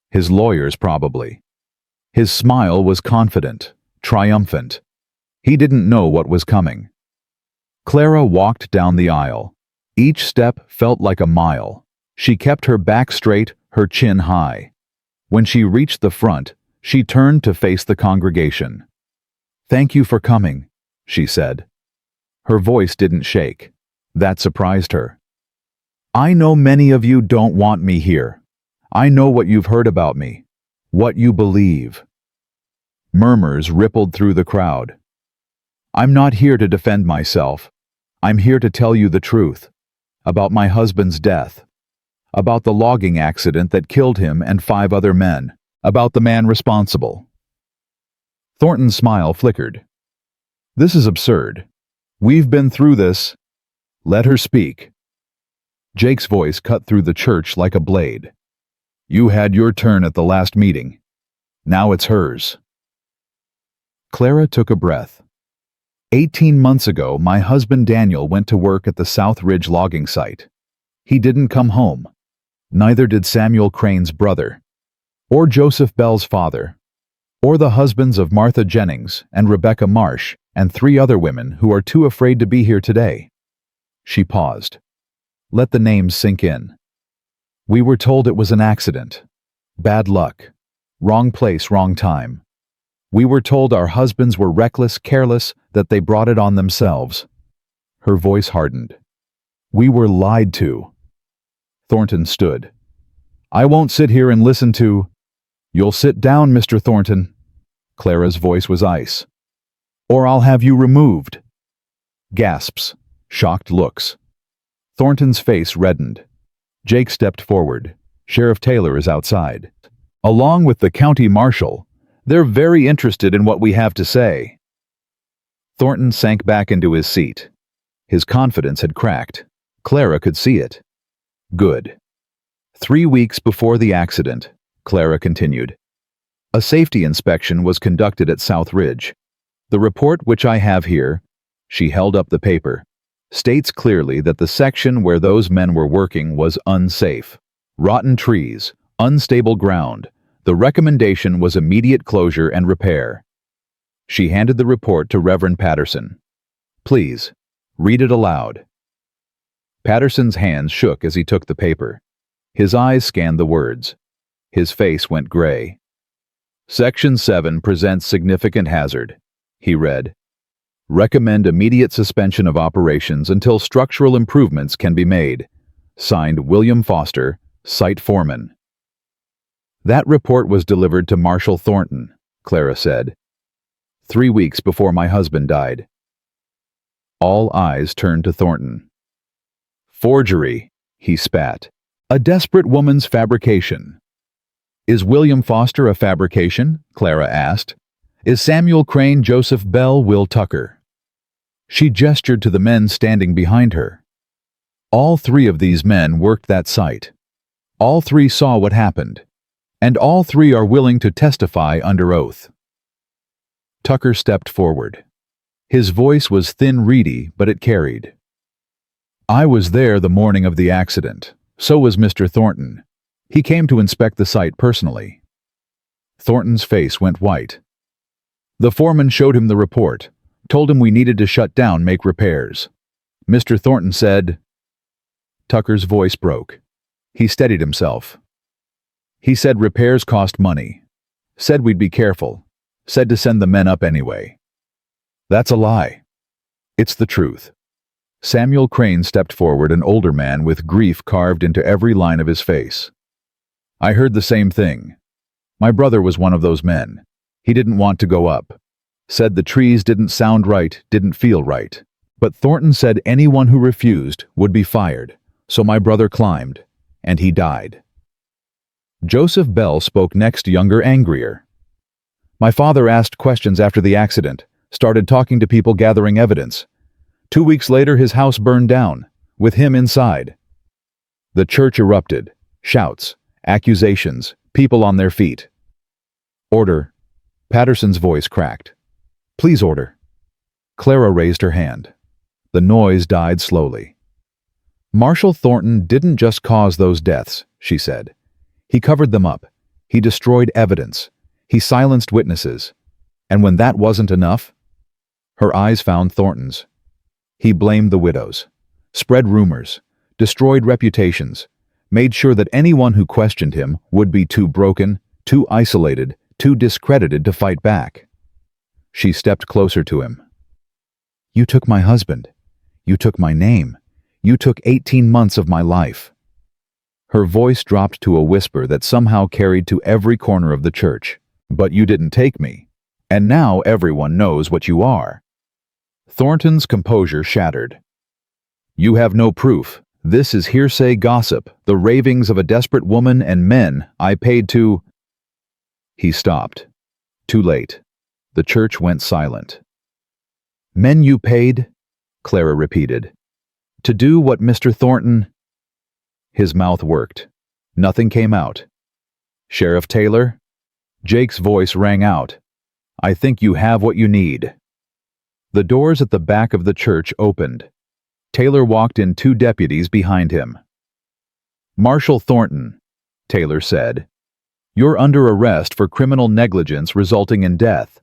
His lawyers, probably. His smile was confident, triumphant. He didn't know what was coming. Clara walked down the aisle. Each step felt like a mile. She kept her back straight, her chin high. When she reached the front, she turned to face the congregation. Thank you for coming, she said. Her voice didn't shake. That surprised her. I know many of you don't want me here. I know what you've heard about me, what you believe. Murmurs rippled through the crowd. I'm not here to defend myself. I'm here to tell you the truth. About my husband's death. About the logging accident that killed him and 5 other men. About the man responsible. Thornton's smile flickered. This is absurd. We've been through this. Let her speak. Jake's voice cut through the church like a blade. You had your turn at the last meeting. Now it's hers. Clara took a breath. 18 months ago, my husband Daniel went to work at the South Ridge logging site. He didn't come home. Neither did Samuel Crane's brother, or Joseph Bell's father, or the husbands of Martha Jennings and Rebecca Marsh and 3 other women who are too afraid to be here today. She paused. Let the names sink in. We were told it was an accident. Bad luck. Wrong place, wrong time. We were told our husbands were reckless, careless, that they brought it on themselves. Her voice hardened. We were lied to. Thornton stood. I won't sit here and listen to... You'll sit down, Mr. Thornton. Clara's voice was ice. Or I'll have you removed. Gasps. Shocked looks. Thornton's face reddened. Jake stepped forward. Sheriff Taylor is outside. Along with the county marshal, They're very interested in what we have to say." Thornton sank back into his seat. His confidence had cracked. Clara could see it. "Good." 3 weeks before the accident, Clara continued, a safety inspection was conducted at South Ridge. The report which I have here, she held up the paper, states clearly that the section where those men were working was unsafe. Rotten trees, unstable ground. The recommendation was immediate closure and repair. She handed the report to Reverend Patterson. "Please, read it aloud." Patterson's hands shook as he took the paper. His eyes scanned the words. His face went gray. "Section 7 presents significant hazard," he read. "Recommend immediate suspension of operations until structural improvements can be made. Signed William Foster, Site Foreman." "That report was delivered to Marshall Thornton," Clara said. 3 weeks before my husband died." All eyes turned to Thornton. "Forgery," he spat. "A desperate woman's fabrication." "Is William Foster a fabrication?" Clara asked. "Is Samuel Crane Joseph Bell Will Tucker?" She gestured to the men standing behind her. All 3 of these men worked that site. All 3 saw what happened. And all 3 are willing to testify under oath. Tucker stepped forward. His voice was thin, reedy, but it carried. "I was there the morning of the accident. So was Mr. Thornton. He came to inspect the site personally." Thornton's face went white. "The foreman showed him the report, told him we needed to shut down, make repairs. Mr. Thornton said—" Tucker's voice broke. He steadied himself. "He said repairs cost money. Said we'd be careful. Said to send the men up anyway." "That's a lie." "It's the truth." Samuel Crane stepped forward, an older man with grief carved into every line of his face. "I heard the same thing. My brother was one of those men. He didn't want to go up. Said the trees didn't sound right, didn't feel right. But Thornton said anyone who refused would be fired. So my brother climbed, and he died." Joseph Bell spoke next, younger, angrier. "My father asked questions after the accident, started talking to people, gathering evidence. 2 weeks later, his house burned down, with him inside." The church erupted. Shouts, accusations, people on their feet. "Order." Patterson's voice cracked. "Please order." Clara raised her hand. The noise died slowly. "Marshall Thornton didn't just cause those deaths," she said. "He covered them up. He destroyed evidence. He silenced witnesses. And when that wasn't enough..." Her eyes found Thornton's. "He blamed the widows, spread rumors, destroyed reputations, made sure that anyone who questioned him would be too broken, too isolated, too discredited to fight back." She stepped closer to him. "You took my husband. You took my name. You took 18 months of my life." Her voice dropped to a whisper that somehow carried to every corner of the church. "But you didn't take me. And now everyone knows what you are." Thornton's composure shattered. "You have no proof. This is hearsay gossip, the ravings of a desperate woman and men I paid to—" He stopped. Too late. The church went silent. "Men you paid?" Clara repeated. "To do what Mr. Thornton—" His mouth worked. Nothing came out. "Sheriff Taylor?" Jake's voice rang out. "I think you have what you need." The doors at the back of the church opened. Taylor walked in, 2 deputies behind him. "Marshall Thornton," Taylor said. "You're under arrest for criminal negligence resulting in death.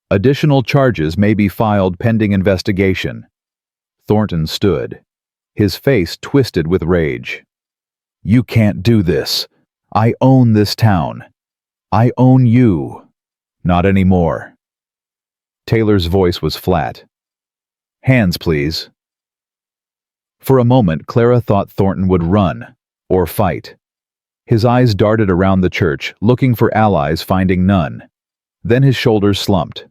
Additional charges may be filed pending investigation." Thornton stood. His face twisted with rage. "You can't do this. I own this town. I own you. Not anymore." Taylor's voice was flat. "Hands, please." For a moment, Clara thought Thornton would run, or fight. His eyes darted around the church, looking for allies, finding none. Then his shoulders slumped.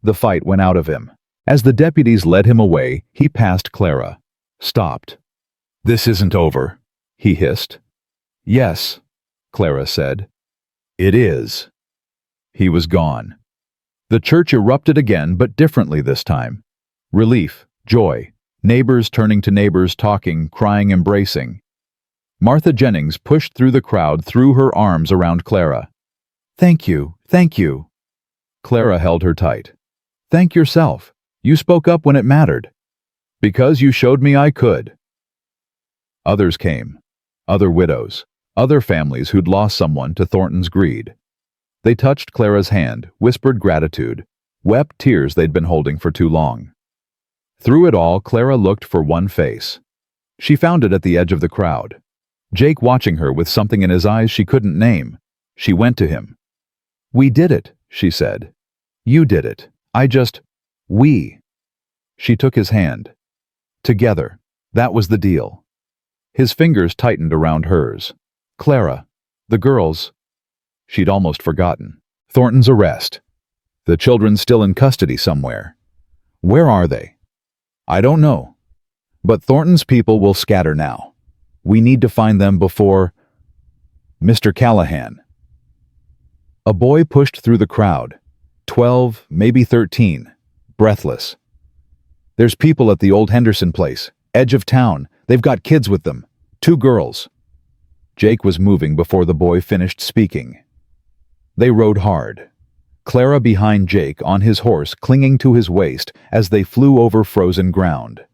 The fight went out of him. As the deputies led him away, he passed Clara. Stopped. "This isn't over," he hissed. "Yes," Clara said. "It is." He was gone. The church erupted again, but differently this time. Relief, joy, neighbors turning to neighbors, talking, crying, embracing. Martha Jennings pushed through the crowd, threw her arms around Clara. "Thank you, thank you." Clara held her tight. "Thank yourself. You spoke up when it mattered. Because you showed me I could." Others came. Other widows. Other families who'd lost someone to Thornton's greed. They touched Clara's hand, whispered gratitude, wept tears they'd been holding for too long. Through it all, Clara looked for one face. She found it at the edge of the crowd. Jake watching her with something in his eyes she couldn't name. She went to him. "We did it," she said. "You did it. We." She took his hand. Together. That was the deal. His fingers tightened around hers. Clara. The girls. She'd almost forgotten. Thornton's arrest. The children still in custody somewhere. Where are they? I don't know. But Thornton's people will scatter now. We need to find them before... Mr. Callahan. A boy pushed through the crowd. 12, maybe 13. Breathless. "There's people at the old Henderson place. Edge of town. They've got kids with them. 2 girls. Jake was moving before the boy finished speaking. They rode hard. Clara behind Jake on his horse, clinging to his waist as they flew over frozen ground.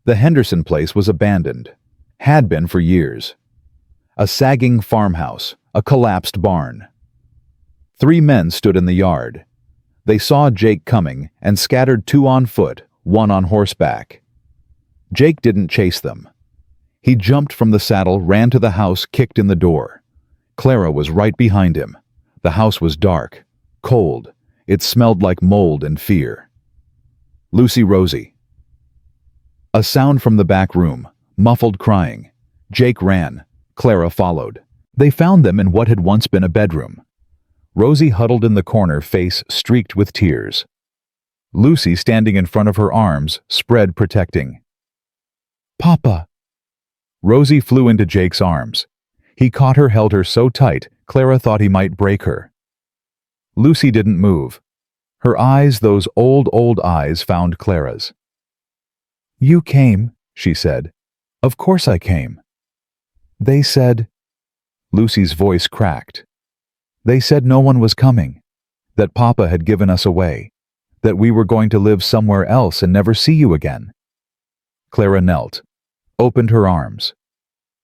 The Henderson place was abandoned. Had been for years. A sagging farmhouse, a collapsed barn. 3 men stood in the yard. They saw Jake coming and scattered 2 on foot, 1 on horseback. Jake didn't chase them. He jumped from the saddle, ran to the house, kicked in the door. Clara was right behind him. The house was dark, cold. It smelled like mold and fear. "Lucy, Rosie." A sound from the back room, muffled crying. Jake ran. Clara followed. They found them in what had once been a bedroom. Rosie huddled in the corner, face streaked with tears. Lucy standing in front of her, arms spread, protecting. "Papa." Rosie flew into Jake's arms. He caught her, held her so tight, Clara thought he might break her. Lucy didn't move. Her eyes, those old eyes, found Clara's. "You came," she said. "Of course I came." "They said..." Lucy's voice cracked. "They said no one was coming. That Papa had given us away. That we were going to live somewhere else and never see you again." Clara knelt, opened her arms.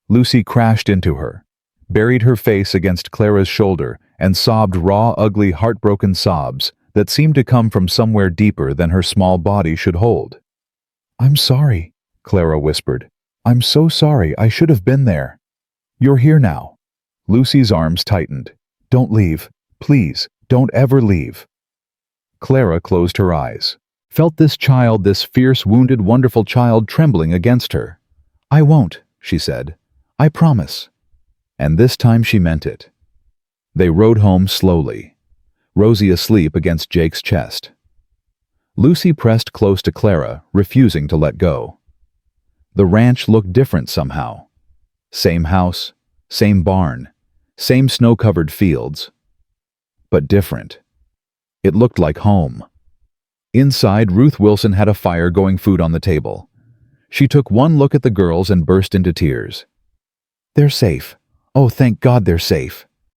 Lucy crashed into her, buried her face against Clara's shoulder, and sobbed raw, ugly, heartbroken sobs that seemed to come from somewhere deeper than her small body should hold. "I'm sorry," Clara whispered. "I'm so sorry. I should have been there. You're here now." Lucy's arms tightened. "Don't leave. Please, don't ever leave." Clara closed her eyes, felt this child, this fierce, wounded, wonderful child trembling against her. "I won't," she said. "I promise." And this time she meant it. They rode home slowly, Rosie asleep against Jake's chest. Lucy pressed close to Clara, refusing to let go. The ranch looked different somehow. Same house, same barn, same snow-covered fields. But different. It looked like home. Inside, Ruth Wilson had a fire going, food on the table. She took one look at the girls and burst into tears. "They're safe. Oh, thank God they're safe."